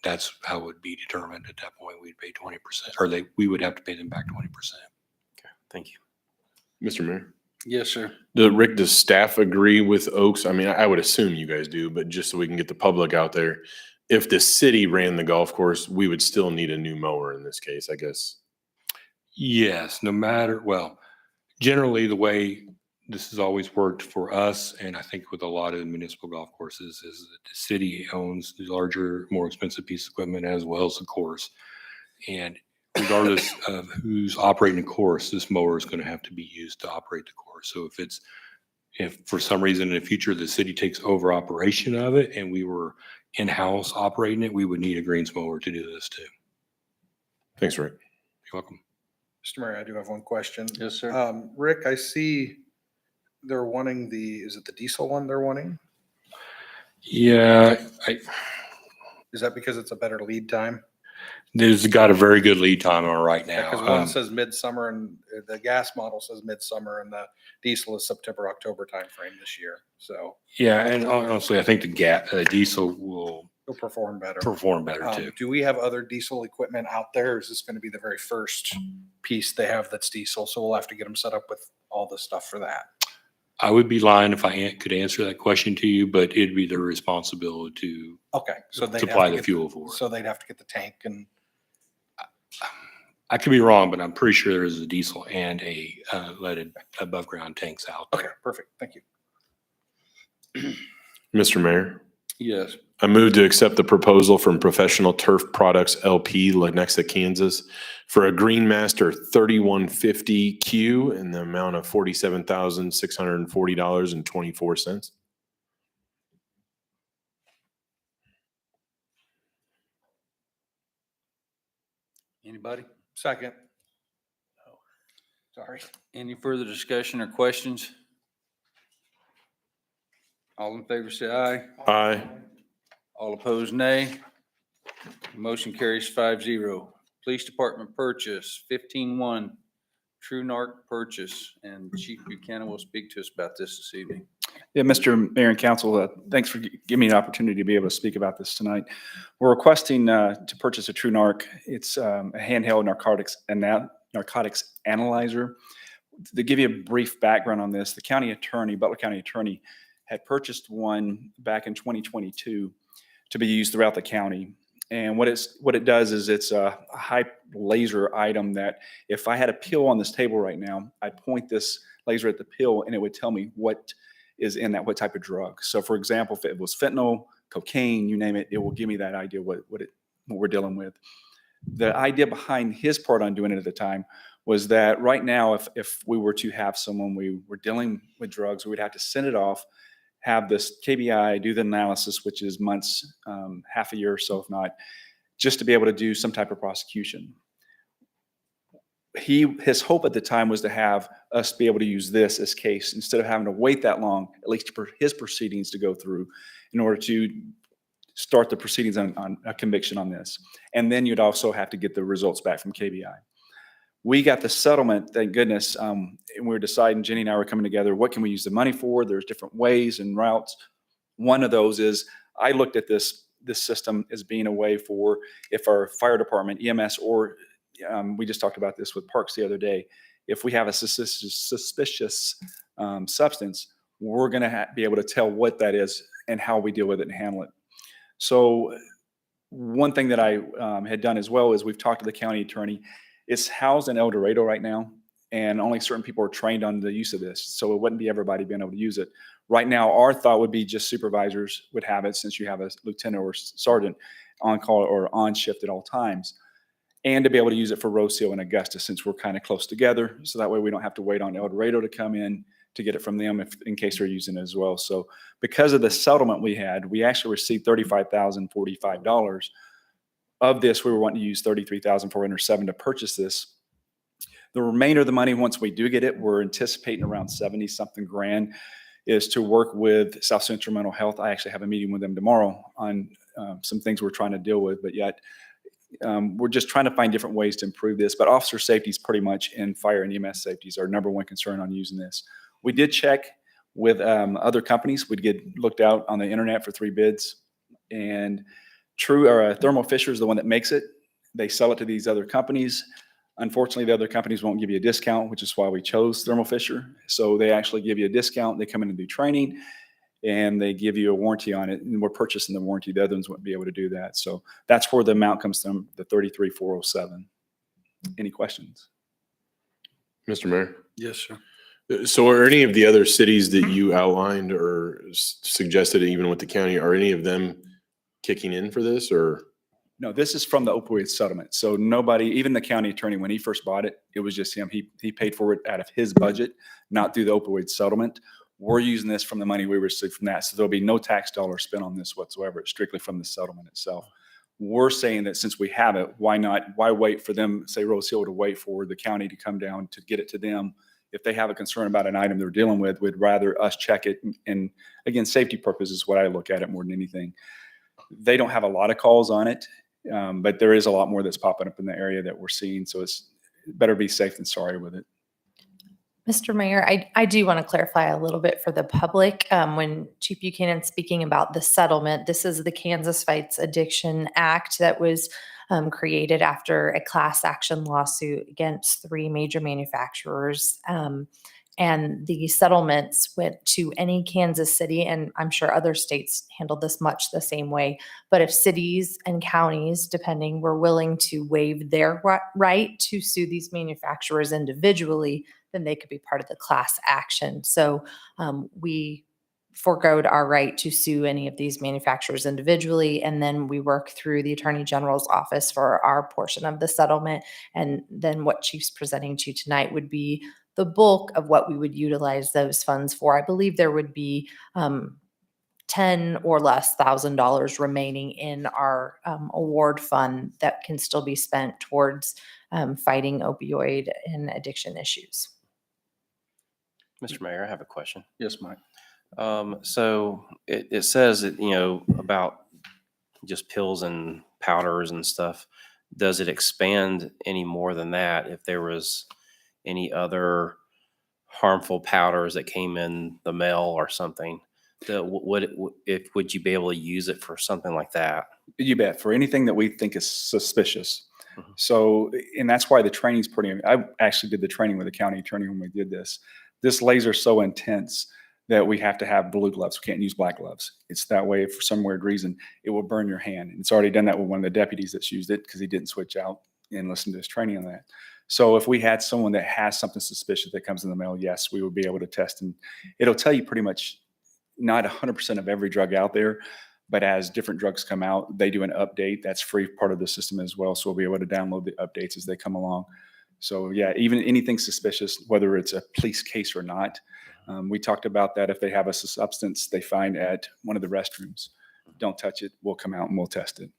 that's how it would be determined. At that point, we'd pay 20%, or we would have to pay them back 20%. Okay, thank you. Mr. Mayor? Yes, sir. Rick, does staff agree with Oaks? I mean, I would assume you guys do, but just so we can get the public out there, if the city ran the golf course, we would still need a new mower in this case, I guess. Yes, well, generally the way this has always worked for us, and I think with a lot of the municipal golf courses, is that the city owns the larger, more expensive piece of equipment as well as the course. And regardless of who's operating the course, this mower is going to have to be used to operate the course. So if for some reason in the future the city takes over operation of it and we were in-house operating it, we would need a greens mower to do this too. Thanks, Rick. You're welcome. Mr. Mayor, I do have one question. Yes, sir. Rick, I see they're wanting is it the diesel one they're wanting? Yeah, Is that because it's a better lead time? there's got a very good lead time on it right now. Because one says midsummer and the gas model says midsummer and the diesel is September, October timeframe this year. So Yeah, and honestly, I think the diesel will it'll perform better. too. Do we have other diesel equipment out there? Or is this going to be the very first piece they have that's diesel? So we'll have to get them set up with all the stuff for that. I would be lying if I could answer that question to you, but it'd be their responsibility to Okay, so they supply the fuel for it. So they'd have to get the tank and I could be wrong, but I'm pretty sure there's a diesel and a leaded above ground tanks out there. okay, perfect. Thank you. Mr. Mayor? Yes. I move to accept the proposal from Professional Turf Products LP, Lenexa, Kansas, for a Greenmaster 3150Q in the amount of $47,640.24. Anybody? Second. Oh, sorry. Any further discussion or questions? All in favor, say aye. Aye. All opposed, nay. Motion carries 5-0. Police Department purchase 15-1, True Narc purchase, and Chief Buchanan will speak to us about this evening. Yeah, Mr. Mayor and Council, thanks for giving me an opportunity to be able to speak about this tonight. We're requesting to purchase a True Narc. It's a handheld narcotics analyzer. To give you a brief background on this, the county attorney, Butler County Attorney, had purchased one back in 2022 to be used throughout the county. And what it does is it's a high laser item that if I had a pill on this table right now, I'd point this laser at the pill and it would tell me what is in that, what type of drug. So for example, if it was fentanyl, cocaine, you name it, it will give me that idea what we're dealing with. The idea behind his part on doing it at the time was that right now, if we were to have someone we were dealing with drugs, we would have to send it off, have this KBI do the analysis, which is months, half a year or so, if not, just to be able to do some type of prosecution. His hope at the time was to have us be able to use this as case instead of having to wait that long, at least for his proceedings to go through in order to start the proceedings on a conviction on this. And then you'd also have to get the results back from KBI. We got the settlement, thank goodness. And we were deciding, Jenny and I were coming together, what can we use the money for? There's different ways and routes. One of those is I looked at this system as being a way for if our fire department, EMS, or we just talked about this with Parks the other day. If we have a suspicious substance, we're going to be able to tell what that is and how we deal with it and handle it. So one thing that I had done as well is we've talked to the county attorney. It's housed in El Dorado right now, and only certain people are trained on the use of this. So it wouldn't be everybody being able to use it. Right now, our thought would be just supervisors would have it, since you have a lieutenant or sergeant on call or on shift at all times, and to be able to use it for Rosehill and Augusta, since we're kind of close together. So that way we don't have to wait on El Dorado to come in to get it from them in case they're using it as well. So because of the settlement we had, we actually received $35,045. Of this, we were wanting to use $33,407 to purchase this. The remainder of the money, once we do get it, we're anticipating around 70-something grand, is to work with South Central Mental Health. I actually have a meeting with them tomorrow on some things we're trying to deal with, but yet we're just trying to find different ways to improve this. But officer safety is pretty much, in fire and EMS safety, is our number one concern on using this. We did check with other companies. We'd get looked out on the internet for 3 bids, and Thermo Fisher is the one that makes it. They sell it to these other companies. Unfortunately, the other companies won't give you a discount, which is why we chose Thermo Fisher. So they actually give you a discount. They come in and do training, and they give you a warranty on it. And we're purchasing the warranty. The other ones wouldn't be able to do that. So that's where the amount comes from, the $33,407. Any questions? Mr. Mayor? Yes, sir. So are any of the other cities that you outlined or suggested, even with the county, are any of them kicking in for this, or? No, this is from the opioid settlement. So nobody, even the county attorney, when he first bought it, it was just him. He paid for it out of his budget, not through the opioid settlement. We're using this from the money we received from that. So there'll be no tax dollar spent on this whatsoever. It's strictly from the settlement itself. We're saying that since we have it, why wait for them, say Rosehill, to wait for the county to come down to get it to them? If they have a concern about an item they're dealing with, we'd rather us check it. And again, safety purposes is what I look at it more than anything. They don't have a lot of calls on it, but there is a lot more that's popping up in the area that we're seeing. So it's better be safe than sorry with it. Mr. Mayor, I do want to clarify a little bit for the public. When Chief Buchanan speaking about the settlement, this is the Kansas Fights Addiction Act that was created after a class action lawsuit against 3 major manufacturers. And the settlements went to any Kansas city, and I'm sure other states handled this much the same way. But if cities and counties, depending, were willing to waive their right to sue these manufacturers individually, then they could be part of the class action. So we foregoed our right to sue any of these manufacturers individually, and then we work through the Attorney General's office for our portion of the settlement. And then what Chief's presenting to you tonight would be the bulk of what we would utilize those funds for. I believe there would be $10,000 or less remaining in our award fund that can still be spent towards fighting opioid and addiction issues. Mr. Mayor, I have a question. Yes, Mike. So it says that, about just pills and powders and stuff. Does it expand any more than that if there was any other harmful powders that came in the mail or something? Would you be able to use it for something like that? You bet. For anything that we think is suspicious. So, and that's why the training's I actually did the training with the county attorney when we did this. This laser is so intense that we have to have blue gloves. We can't use black gloves. It's that way for some weird reason. It will burn your hand. And it's already done that with one of the deputies that's used it because he didn't switch out and listen to his training on that. So if we had someone that has something suspicious that comes in the mail, yes, we would be able to test. And it'll tell you pretty much not 100% of every drug out there, But as different drugs come out, they do an update. That's free part of the system as well. So we'll be able to download the updates as they come along. So yeah, even anything suspicious, whether it's a police case or not, we talked about that. If they have a substance they find at one of the restrooms, don't touch it. We'll come out and we'll test it.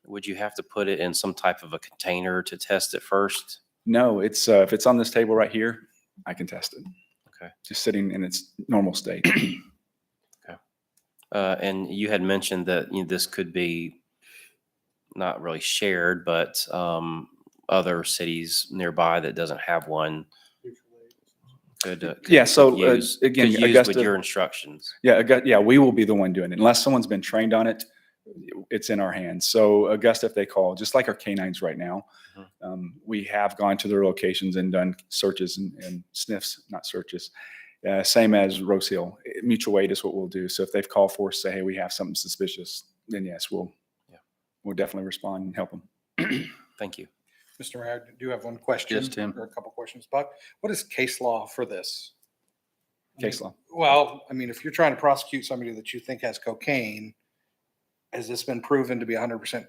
Would you have to put it in some type of a container to test it first? No, it's if it's on this table right here, I can test it. Okay. Just sitting in its normal state. And you had mentioned that this could be not really shared, but other cities nearby that doesn't have one could Yeah, so, could use, again, could use Augusta- with your instructions. Yeah, we will be the one doing it. Unless someone's been trained on it, it's in our hands. So Augusta, if they call, just like our canines right now, we have gone to their locations and done searches and sniffs, not searches. Same as Rose Hill. Mutual aid is what we'll do. So if they've called for us, say, hey, we have something suspicious, then yes, we'll definitely respond and help them. Thank you. Mr. Mayor, I do have one question. Yes, Tim. Or a couple questions. Buck, what is case law for this? Case law. Well, I mean, if you're trying to prosecute somebody that you think has cocaine, has this been proven to be 100%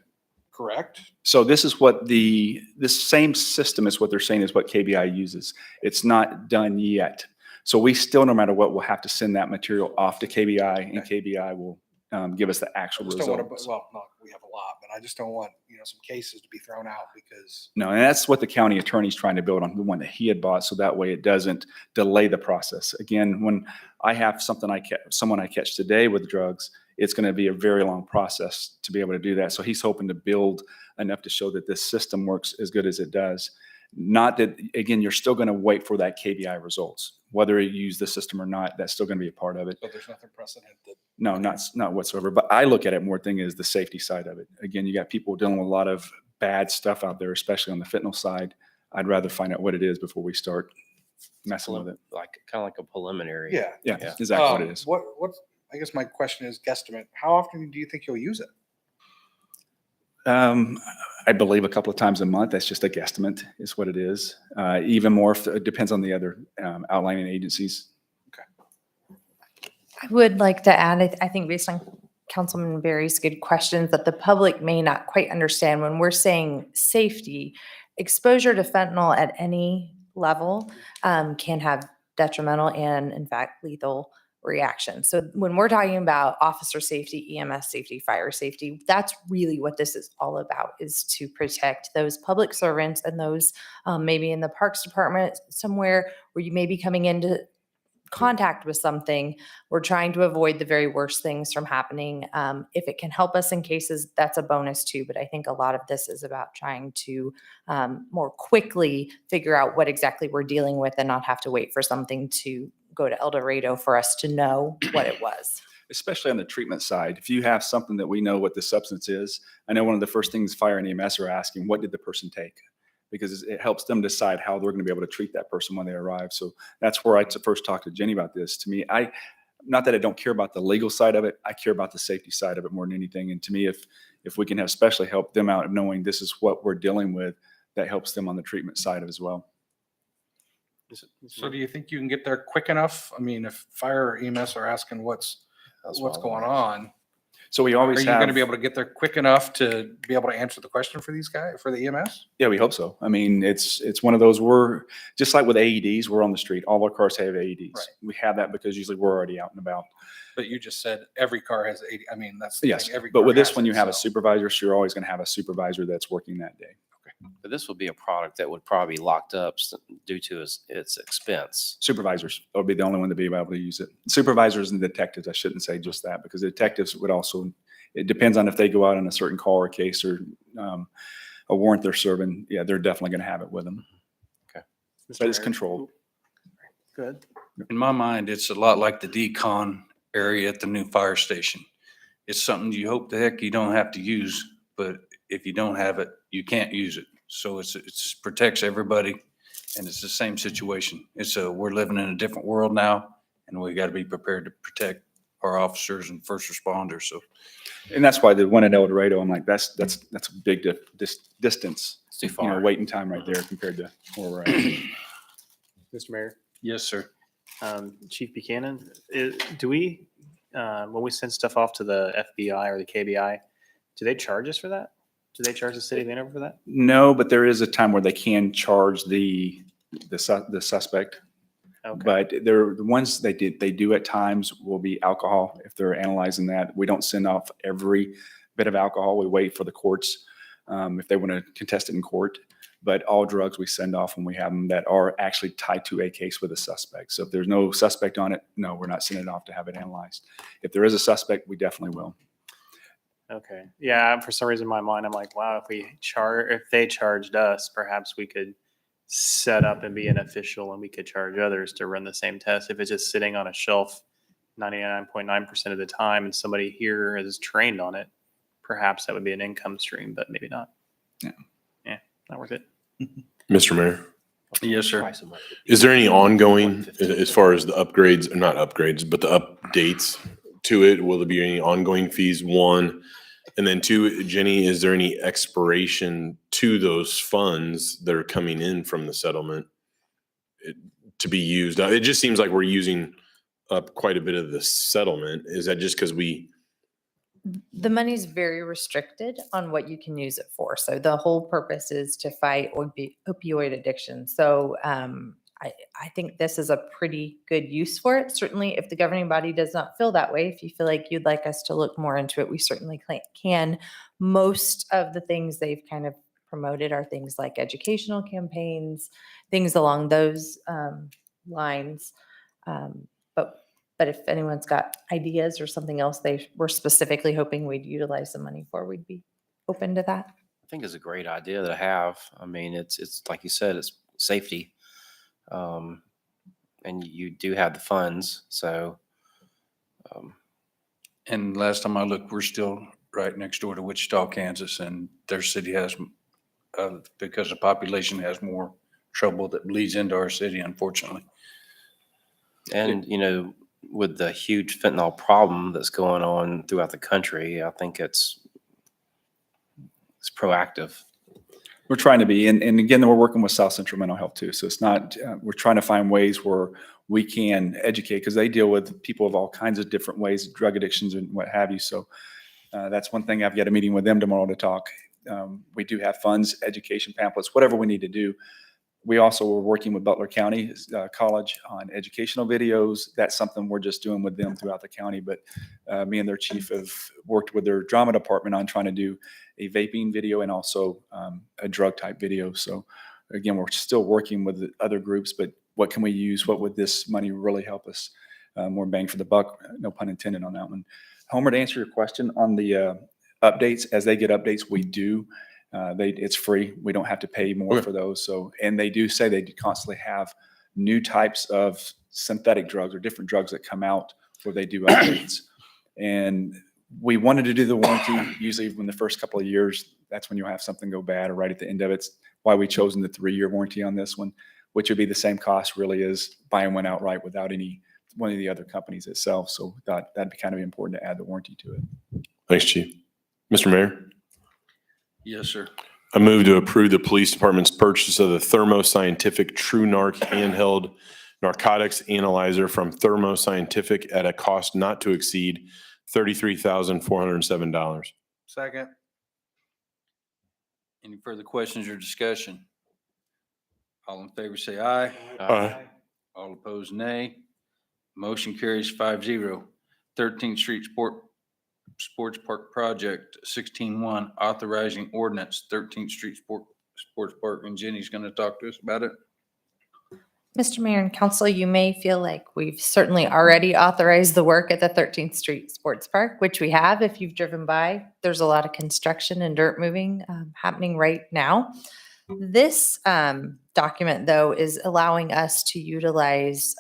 correct? So this is what this same system is what they're saying is what KBI uses. It's not done yet. So we still, no matter what, will have to send that material off to KBI, and KBI will give us the actual I just don't want results. to, well, no, we have a lot, but I just don't want, some cases to be thrown out because. No, and that's what the county attorney's trying to build on, the one that he had bought, so that way it doesn't delay the process. Again, when I have someone I catch today with drugs, it's going to be a very long process to be able to do that. So he's hoping to build enough to show that this system works as good as it does. Not that, again, you're still going to wait for that KBI results. Whether you use the system or not, that's still going to be a part of it. But there's nothing precedent that. No, not whatsoever. But I look at it more thing is the safety side of it. Again, you got people dealing with a lot of bad stuff out there, especially on the fentanyl side. I'd rather find out what it is before we start messing with it. Like kind of like a preliminary. Yeah. Yeah, Yeah. exactly what it is. What, I guess my question is guesstimate. How often do you think you'll use it? I believe a couple of times a month. That's just a guesstimate is what it is. Even more, if it depends on the other outlining agencies. I would like to add, I think based on Councilman Berry's good questions, that the public may not quite understand when we're saying safety, exposure to fentanyl at any level can have detrimental and in fact lethal reactions. So when we're talking about officer safety, EMS safety, fire safety, that's really what this is all about, is to protect those public servants and those maybe in the Parks Department somewhere where you may be coming into contact with something. We're trying to avoid the very worst things from happening. If it can help us in cases, that's a bonus too. But I think a lot of this is about trying to more quickly figure out what exactly we're dealing with and not have to wait for something to go to El Dorado for us to know what it was. Especially on the treatment side. If you have something that we know what the substance is, I know one of the first things fire and EMS are asking, what did the person take? Because it helps them decide how they're going to be able to treat that person when they arrive. So that's where I first talked to Jenny about this. To me, not that I don't care about the legal side of it, I care about the safety side of it more than anything. And to me, if we can have especially help them out of knowing this is what we're dealing with, that helps them on the treatment side as well. So do you think you can get there quick enough? I mean, if fire or EMS are asking what's going on, So we always are you have. going to be able to get there quick enough to be able to answer the question for these guys, for the EMS? Yeah, we hope so. I mean, it's one of those, we're just like with AEDs, we're on the street. All our cars have AEDs. Right. We have that because usually we're already out and about. But you just said every car has 80. I mean, that's the Yes, thing. Every but car with this has one, it, you have a so- supervisor, so you're always going to have a supervisor that's working that day. But this would be a product that would probably be locked up due to its expense. Supervisors will be the only one to be able to use it. Supervisors and detectives, I shouldn't say just that, because the detectives would also, it depends on if they go out on a certain call or case or a warrant they're serving. Yeah, they're definitely going to have it with them. Okay. But it's controlled. Good. In my mind, it's a lot like the decon area at the new fire station. It's something you hope the heck you don't have to use, but if you don't have it, you can't use it. So it's protects everybody, and it's the same situation. We're living in a different world now, and we got to be prepared to protect our officers and first responders. So And that's why the one at El Dorado, I'm like, that's a big distance. It's too far. Waiting time right there compared to where we're at. Mr. Mayor, yes, sir. Chief Buchanan, do we when we send stuff off to the FBI or the KBI, do they charge us for that? Do they charge the city of Andover for that? No, but there is a time where they can charge the suspect. Okay. But they're the ones they do at times will be alcohol if they're analyzing that. We don't send off every bit of alcohol. We wait for the courts if they want to contest it in court. But all drugs we send off when we have them that are actually tied to a case with a suspect. So if there's no suspect on it, no, we're not sending it off to have it analyzed. If there is a suspect, we definitely will. Okay. Yeah. For some reason, in my mind, I'm like, wow, if they charged us, perhaps we could set up and be an official and we could charge others to run the same test. If it's just sitting on a shelf 99.9% of the time and somebody here is trained on it, perhaps that would be an income stream, but maybe not. Yeah. Yeah. Not worth it. Mr. Mayor, Yes, sir. is there any ongoing, as far as the upgrades, or not upgrades, but the updates to it? Will there be any ongoing fees? One, and then two, Jenny, is there any expiration to those funds that are coming in from the settlement to be used? It just seems like we're using up quite a bit of the settlement. Is that just because The money's very restricted on what you can use it for. So the whole purpose is to fight opioid addiction. So I think this is a pretty good use for it. Certainly, if the governing body does not feel that way, if you feel like you'd like us to look more into it, we certainly can. Most of the things they've kind of promoted are things like educational campaigns, things along those lines. But if anyone's got ideas or something else they were specifically hoping we'd utilize the money for, we'd be open to that. I think it's a great idea to have. I mean, it's like you said, it's safety. And you do have the funds, so. And last time I looked, we're still right next door to Wichita, Kansas, and their city has, because the population has more trouble that bleeds into our city, unfortunately. And, with the huge fentanyl problem that's going on throughout the country, I think it's proactive. We're trying to be, and again, we're working with South Central Mental Health too. So it's not, we're trying to find ways where we can educate because they deal with people of all kinds of different ways, drug addictions and what have you. So that's one thing. I've got a meeting with them tomorrow to talk. We do have funds, education pamphlets, whatever we need to do. We also were working with Butler County College on educational videos. That's something we're just doing with them throughout the county. But me and their chief have worked with their drama department on trying to do a vaping video and also a drug type video. So again, we're still working with the other groups, but what can we use? What would this money really help us? More bang for the buck, no pun intended on that one. Homer, to answer your question on the updates, as they get updates, we do. It's free. We don't have to pay more for those. So, and they do say they constantly have new types of synthetic drugs or different drugs that come out where they do updates. And we wanted to do the warranty. Usually in the first couple of years, that's when you'll have something go bad or right at the end of it. It's why we chosen the 3-year warranty on this one, which would be the same cost really as buying one outright without one of the other companies itself. So we thought that'd be kind of important to add the warranty to it. Thanks, Chief. Mr. Mayor? Yes, sir. I move to approve the police department's purchase of the Thermo Scientific TruNarc handheld narcotics analyzer from Thermo Scientific at a cost not to exceed $33,407. Second. Any further questions or discussion? All in favor say aye. Aye. All opposed, nay. Motion carries 5-0. 13th Street Sports Park Project 16-1, authorizing ordinance 13th Street Sports Park. And Jenny's going to talk to us about it. Mr. Mayor and Council, you may feel like we've certainly already authorized the work at the 13th Street Sports Park, which we have. If you've driven by, there's a lot of construction and dirt moving happening right now. This document, though, is allowing us to utilize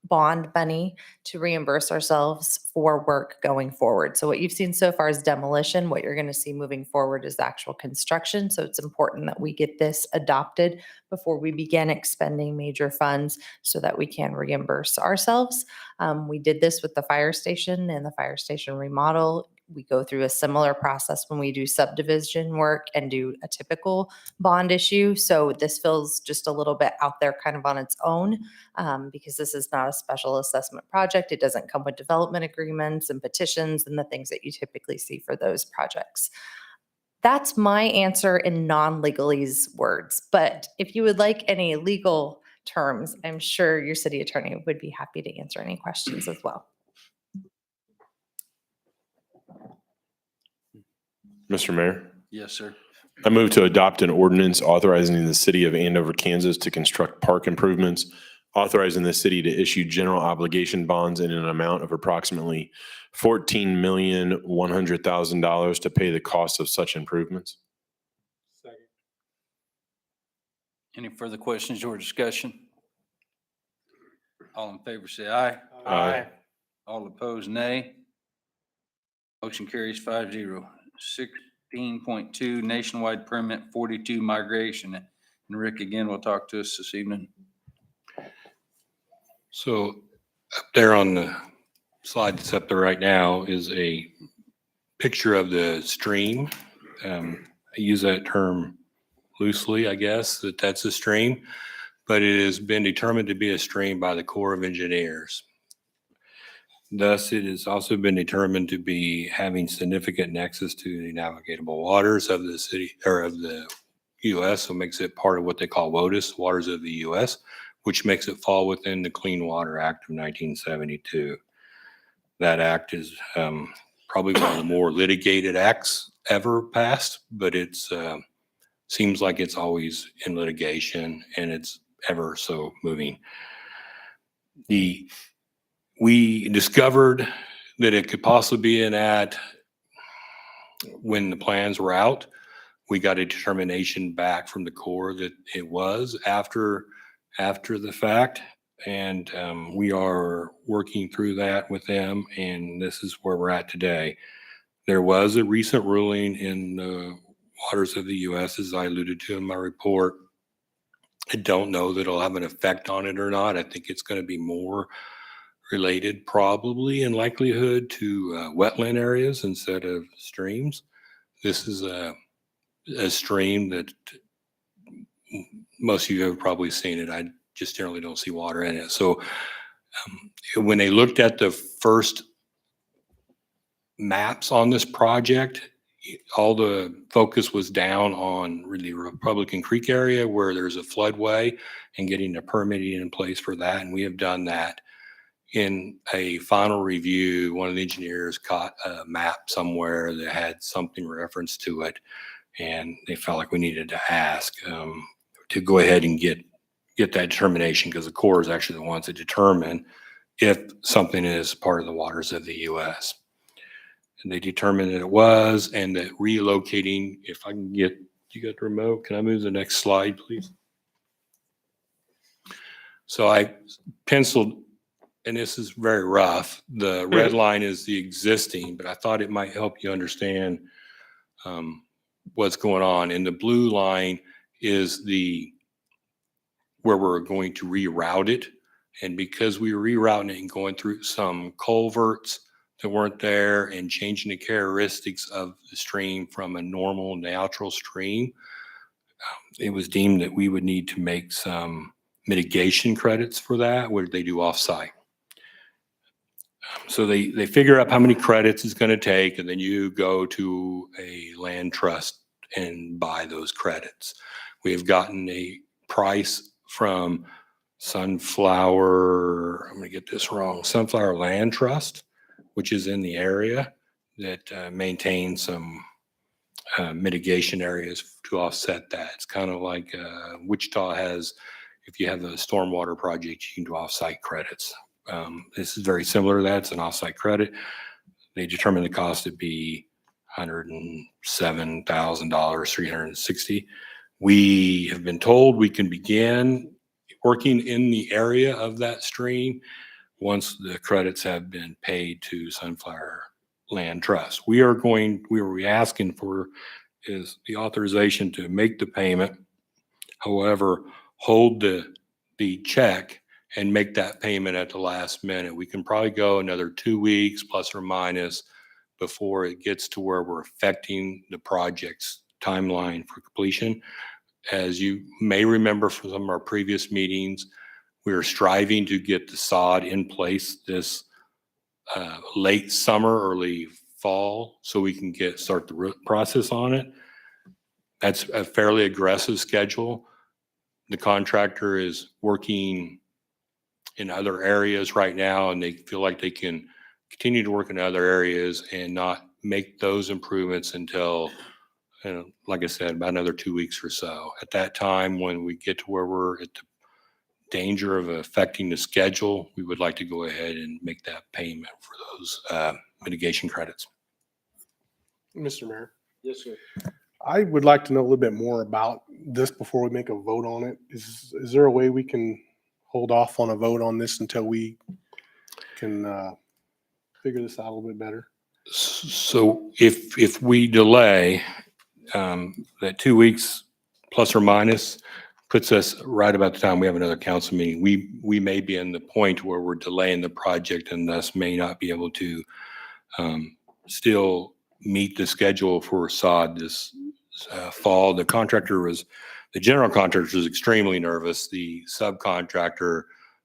bond money to reimburse ourselves for work going forward. So what you've seen so far is demolition. What you're going to see moving forward is actual construction. So it's important that we get this adopted before we begin expending major funds so that we can reimburse ourselves. We did this with the fire station and the fire station remodel, We go through a similar process when we do subdivision work and do a typical bond issue. So this feels just a little bit out there kind of on its own because this is not a special assessment project. It doesn't come with development agreements and petitions and the things that you typically see for those projects. That's my answer in non-legalese words. But if you would like any legal terms, I'm sure your city attorney would be happy to answer any questions as well. Mr. Mayor, Yes, sir. I move to adopt an ordinance authorizing the city of Andover, Kansas to construct park improvements, authorizing the city to issue general obligation bonds in an amount of approximately $14,100,000 to pay the cost of such improvements. Any further questions or discussion? All in favor, say aye. Aye. All opposed, nay. Motion carries 5-0. 16.2 nationwide permit 42 migration. And Rick, again, will talk to us this evening. So up there on the slide that's up there right now is a picture of the stream. I use that term loosely, I guess, that's a stream, but it has been determined to be a stream by the Corps of Engineers. Thus, it has also been determined to be having significant nexus to the navigable waters of the city or of the U.S., so makes it part of what they call WOTUS, Waters of the U.S., which makes it fall within the Clean Water Act of 1972. That act is probably one of the more litigated acts ever passed, but it's seems like it's always in litigation and it's ever so moving. We discovered that it could possibly be an ad when the plans were out. We got a determination back from the Corps that it was after the fact. And we are working through that with them. And this is where we're at today. There was a recent ruling in the waters of the U.S., as I alluded to in my report. I don't know that it'll have an effect on it or not. I think it's going to be more related probably in likelihood to wetland areas instead of streams. This is a stream that most of you have probably seen it. I just generally don't see water in it. So when they looked at the first maps on this project, all the focus was down on really Republican Creek area where there's a floodway and getting the permitting in place for that. And we have done that. In a final review, one of the engineers caught a map somewhere that had something reference to it. And they felt like we needed to ask to go ahead and get that determination, because the Corps is actually the ones that determine if something is part of the waters of the U.S. And they determined that it was, and that relocating, if I can get, you got the remote? Can I move to the next slide, please? So I penciled, and this is very rough. The red line is the existing, but I thought it might help you understand what's going on. And the blue line is where we're going to reroute it. And because we were rerouting it and going through some culverts that weren't there and changing the characteristics of the stream from a normal natural stream, it was deemed that we would need to make some mitigation credits for that, where they do offsite. So they figure out how many credits it's going to take, and then you go to a land trust and buy those credits. We have gotten a price from Sunflower, I'm going to get this wrong, Sunflower Land Trust, which is in the area, that maintains some mitigation areas to offset that. It's kind of like Wichita has, if you have a stormwater project, you can do offsite credits. This is very similar to that. It's an offsite credit. They determine the cost to be $107,000, $360. We have been told we can begin working in the area of that stream once the credits have been paid to Sunflower Land Trust. We are asking for is the authorization to make the payment. However, hold the check and make that payment at the last minute. We can probably go another 2 weeks plus or minus before it gets to where we're affecting the project's timeline for completion. As you may remember from some of our previous meetings, we are striving to get the sod in place this late summer, early fall, so we can start the root process on it. That's a fairly aggressive schedule. The contractor is working in other areas right now, and they feel like they can continue to work in other areas and not make those improvements until, like I said, about another 2 weeks or so. At that time, when we get to where we're at the danger of affecting the schedule, we would like to go ahead and make that payment for those mitigation credits. Mr. Mayor, Yes, sir. I would like to know a little bit more about this before we make a vote on it. Is there a way we can hold off on a vote on this until we can figure this out a little bit better? So if we delay, that 2 weeks plus or minus puts us right about the time we have another council meeting. We may be in the point where we're delaying the project and thus may not be able to still meet the schedule for sod this fall. The general contractor was extremely nervous. The subcontractor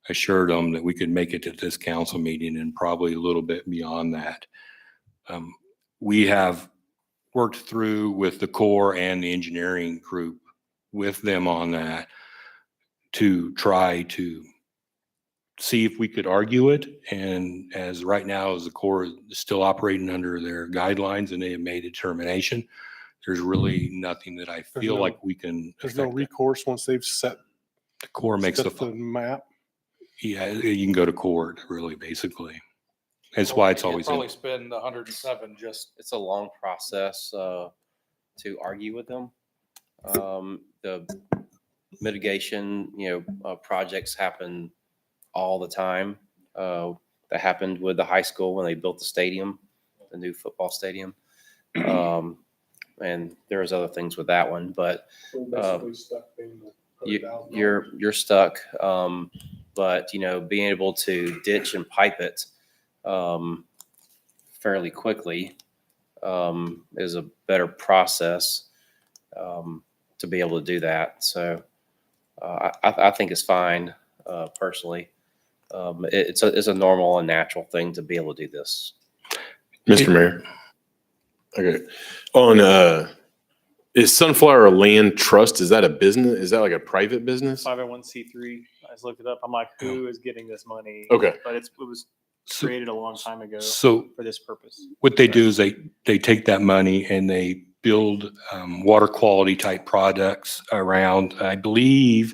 assured them that we could make it to this council meeting and probably a little bit beyond that. We have worked through with the Corps and the engineering group with them on that to try to see if we could argue it. And as right now, as the Corps is still operating under their guidelines and they have made a determination, there's really nothing that I feel like we can. There's no recourse once they've set. The Corps makes the map. Yeah, you can go to court, really, basically. That's why it's always. Probably spend 107 just. It's a long process to argue with them. The mitigation, projects happen all the time. That happened with the high school when they built the stadium, the new football stadium. And there's other things with that one, but you're stuck. But being able to ditch and pipe it fairly quickly is a better process to be able to do that. So I think it's fine personally. It's a normal and natural thing to be able to do this. Mr. Mayor. Okay. On, is Sunflower Land Trust, is that a business? Is that like a private business? 501c3. I just looked it up. I'm like, who is getting this money? Okay. But it was created a long time ago So for this purpose. what they do is they take that money and they build water quality type products around, I believe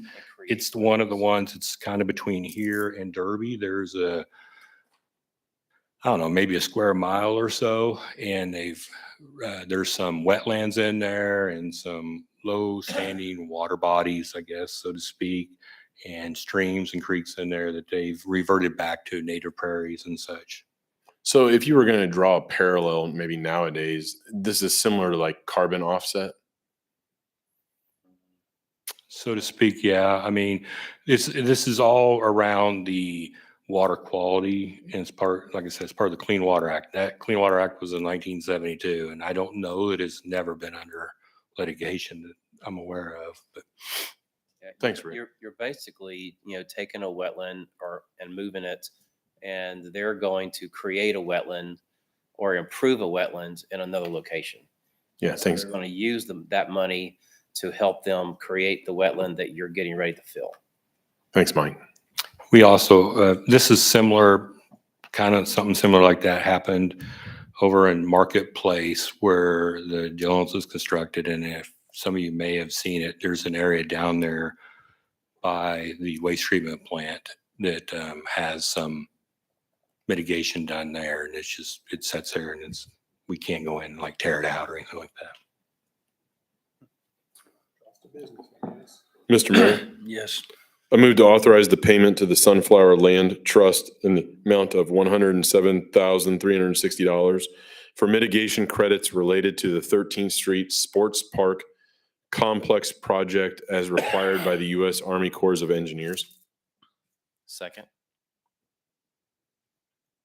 it's one of the ones that's kind of between here and Derby. There's I don't know, maybe a square mile or so. And there's some wetlands in there and some low standing water bodies, I guess, so to speak, and streams and creeks in there that they've reverted back to native prairies and such. So if you were going to draw a parallel, maybe nowadays, this is similar to like carbon offset. So to speak, yeah. I mean, this is all around the water quality, and it's part, like I said, it's part of the Clean Water Act. That Clean Water Act was in 1972, and I don't know that it's never been under litigation that I'm aware of. But Thanks, Rick. You're basically, taking a wetland and moving it, and they're going to create a wetland or improve a wetland in another location. Yeah, thanks. They're going to use that money to help them create the wetland that you're getting ready to fill. Thanks, Mike. we also, this is similar, kind of something similar like that happened over in Marketplace where the Jones was constructed. And if some of you may have seen it, there's an area down there by the waste treatment plant that has some mitigation done there. And it's just, it sits there and we can't go in and like tear it out or anything like that. Mr. Mayor, Yes. I move to authorize the payment to the Sunflower Land Trust in the amount of $107,360 for mitigation credits related to the 13th Street Sports Park Complex project as required by the U.S. Army Corps of Engineers. Second.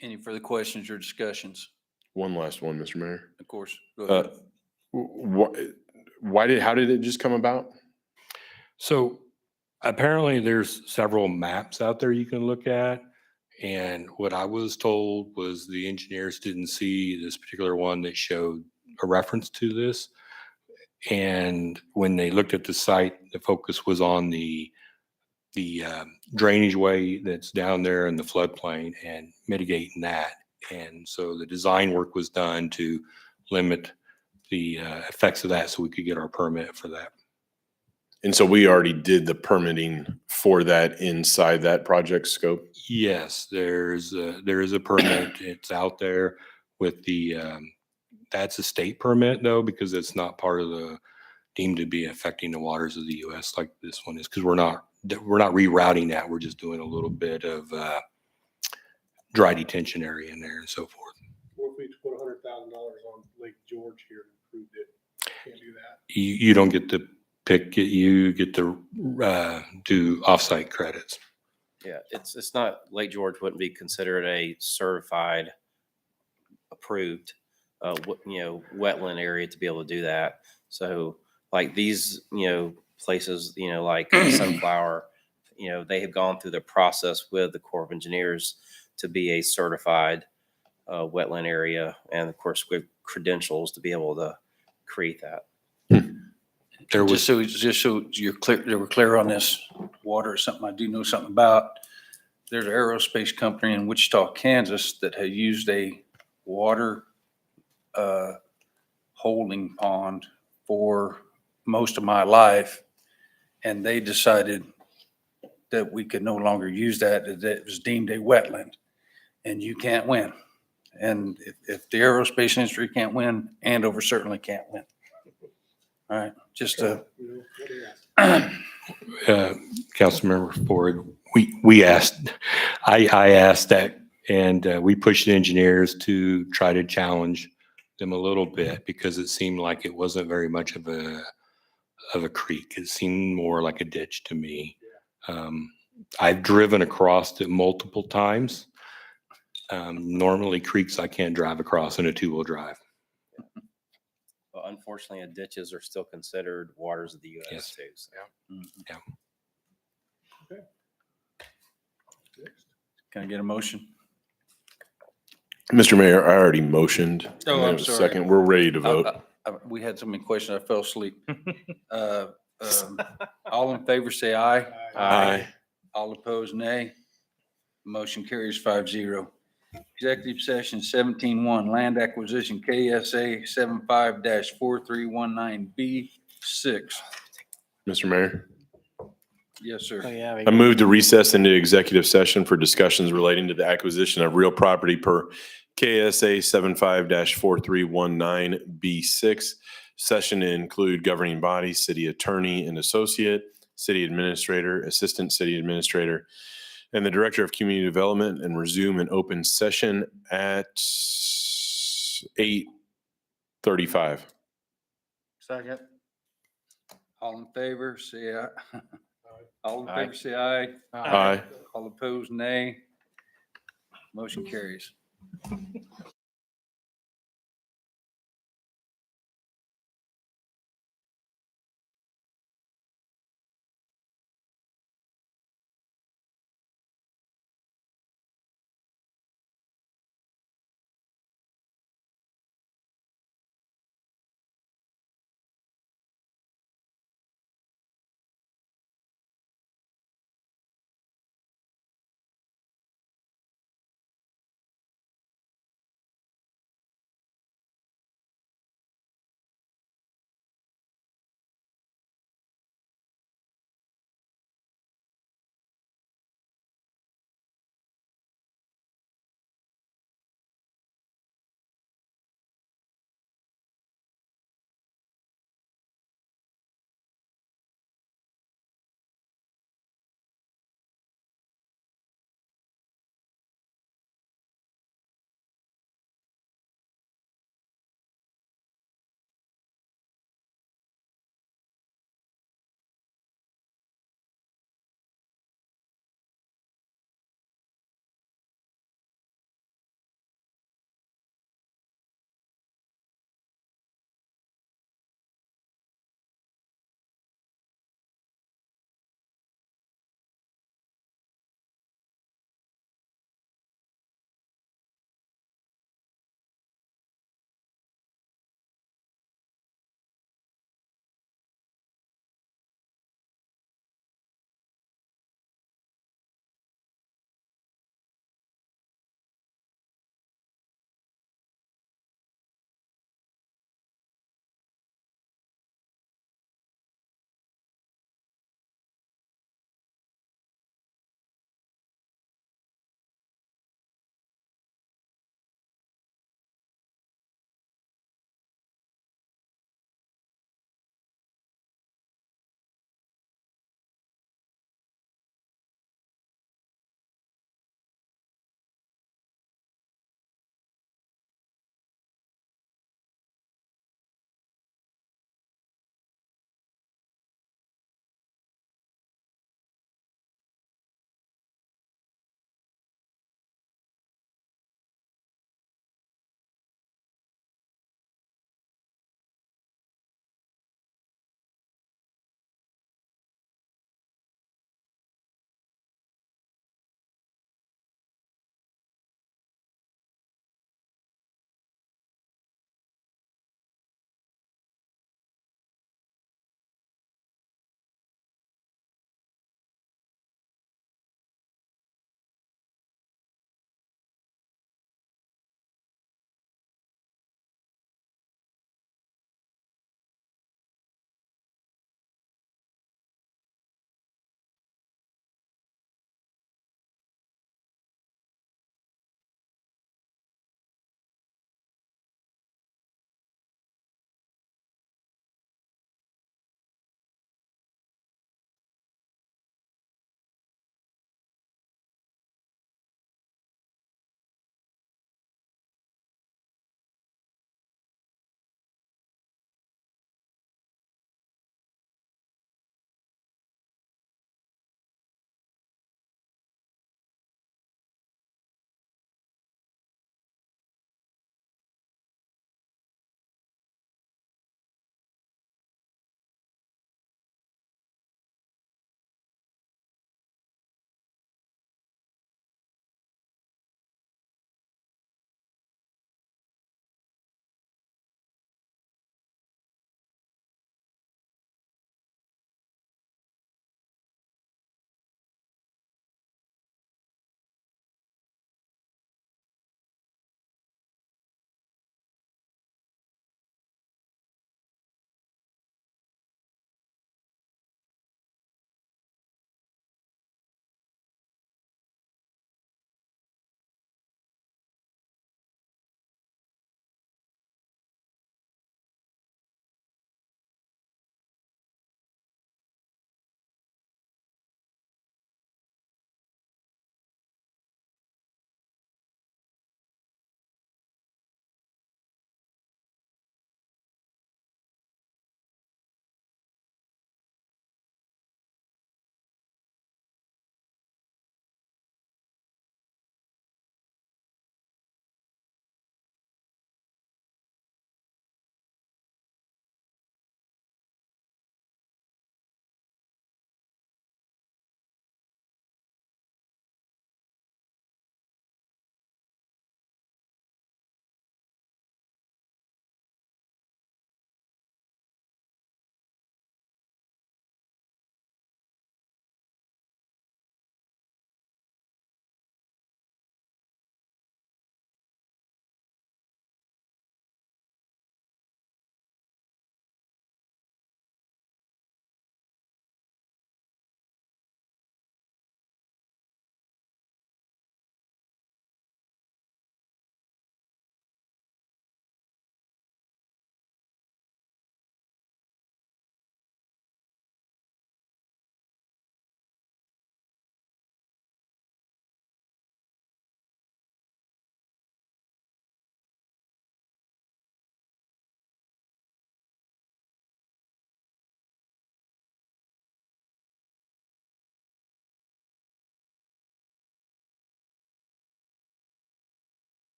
Any further questions or discussions? One last one, Mr. Mayor. Of course. Go ahead. How did it just come about? So apparently there's several maps out there you can look at. And what I was told was the engineers didn't see this particular one that showed a reference to this. And when they looked at the site, the focus was on the drainage way that's down there in the floodplain and mitigating that. And so the design work was done to limit the effects of that so we could get our permit for that. And so we already did the permitting for that inside that project scope? Yes, there is a permit. It's out there with the, that's a state permit though, because it's not part of the deemed to be affecting the waters of the US like this one is, because we're not rerouting that. We're just doing a little bit of dry detention area in there and so forth. What if we put $100,000 on Lake George here and improved it? Can't do that. You don't get to pick it, you get to do offsite credits. Yeah, it's not, Lake George wouldn't be considered a certified, approved, wetland area to be able to do that. So like these, places, like Sunflower, they have gone through the process with the Corps of Engineers to be a certified wetland area, and of course with credentials to be able to create that. There was Just so you're clear, they were clear on this water is something I do know something about. There's an aerospace company in Wichita, Kansas that had used a water holding pond for most of my life. And they decided that we could no longer use that it was deemed a wetland, and you can't win. And if the aerospace industry can't win, Andover certainly can't win. All right, just Councilmember Ford, we asked, I asked that, and we pushed the engineers to try to challenge them a little bit because it seemed like it wasn't very much of a creek. It seemed more like a ditch to me. I've driven across it multiple times. Normally creeks I can't drive across in a two-wheel drive. But unfortunately, ditches are still considered waters of the US Yes. too. So. Yeah. can I get a motion? Mr. Mayor, I already motioned. Oh, and there I'm was a sorry. Second, we're ready to vote. We had so many questions, I fell asleep. All in favor, say aye. Aye. All opposed, nay. Motion carries 5-0. Executive session 17-1, land acquisition KSA 75-4319B6. Mr. Mayor, Yes, sir. Oh, yeah. I move to recess into executive session for discussions relating to the acquisition of real property per KSA 75-4319B6. Session to include governing body, city attorney and associate, city administrator, assistant city administrator, and the director of community development, and resume an open session at 8:35. Second. All in favor, say aye. All in Aye. favor, say aye. Aye. All opposed, nay. Motion carries.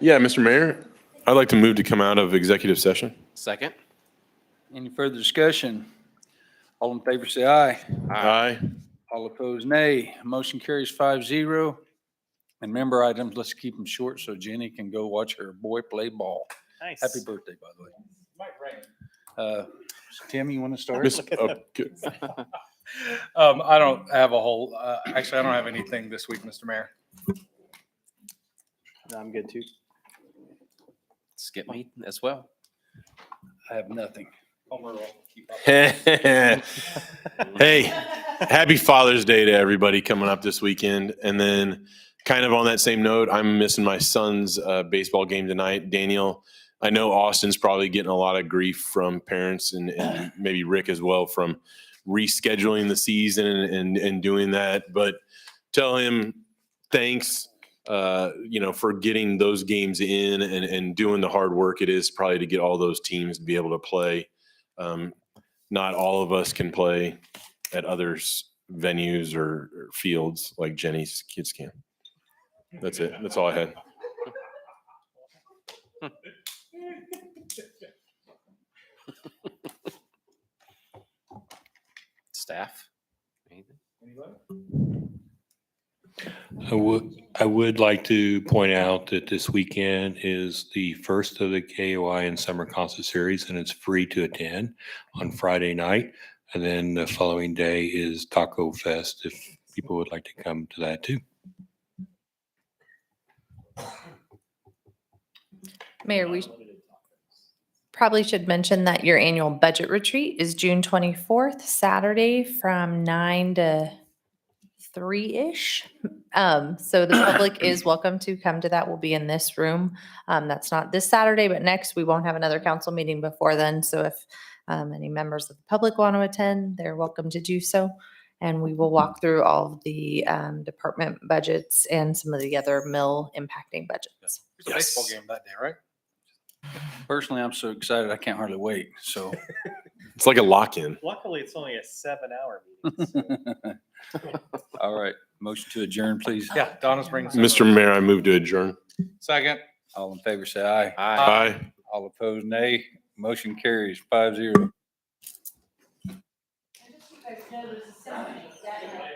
Yeah, Mr. Mayor, I'd like to move to come out of executive session. Second? Any further discussion? All in favor, say aye. Aye. All opposed, nay. Motion carries 5-0. And member items, let's keep them short so Jenny can go watch her boy play ball. Nice. Happy birthday, by the way. Tim, you want to start? Good. I don't have a whole, actually, I don't have anything this week, Mr. Mayor. I'm good too. Skip me as well. I have nothing. Hey, happy Father's Day to everybody coming up this weekend. And then kind of on that same note, I'm missing my son's baseball game tonight. Daniel, I know Austin's probably getting a lot of grief from parents and maybe Rick as well from rescheduling the season and doing that. But tell him thanks, for getting those games in and doing the hard work it is probably to get all those teams to be able to play. Not all of us can play at others' venues or fields like Jenny's kids can. That's it. That's all I had. Staff? Anything? I would like to point out that this weekend is the first of the KOI and Summer Concert Series, and it's free to attend on Friday night. And then the following day is Taco Fest, if people would like to come to that too. Mayor, we probably should mention that your annual budget retreat is June 24th, Saturday from 9 to 3-ish. So the public is welcome to come to that. We'll be in this room. That's not this Saturday, but next. We won't have another council meeting before then. So if any members of the public want to attend, they're welcome to do so. And we will walk through all of the department budgets and some of the other mill impacting budgets. There's a baseball game that day, right? Personally, I'm so excited I can't hardly wait. So It's like a lock-in. Luckily, it's only a 7-hour meeting. all right, motion to adjourn, please. Yeah, Donna's bringing. Mr. Mayor, I move to adjourn. Second. All in favor, say aye. Aye. All opposed, nay. Motion carries 5-0.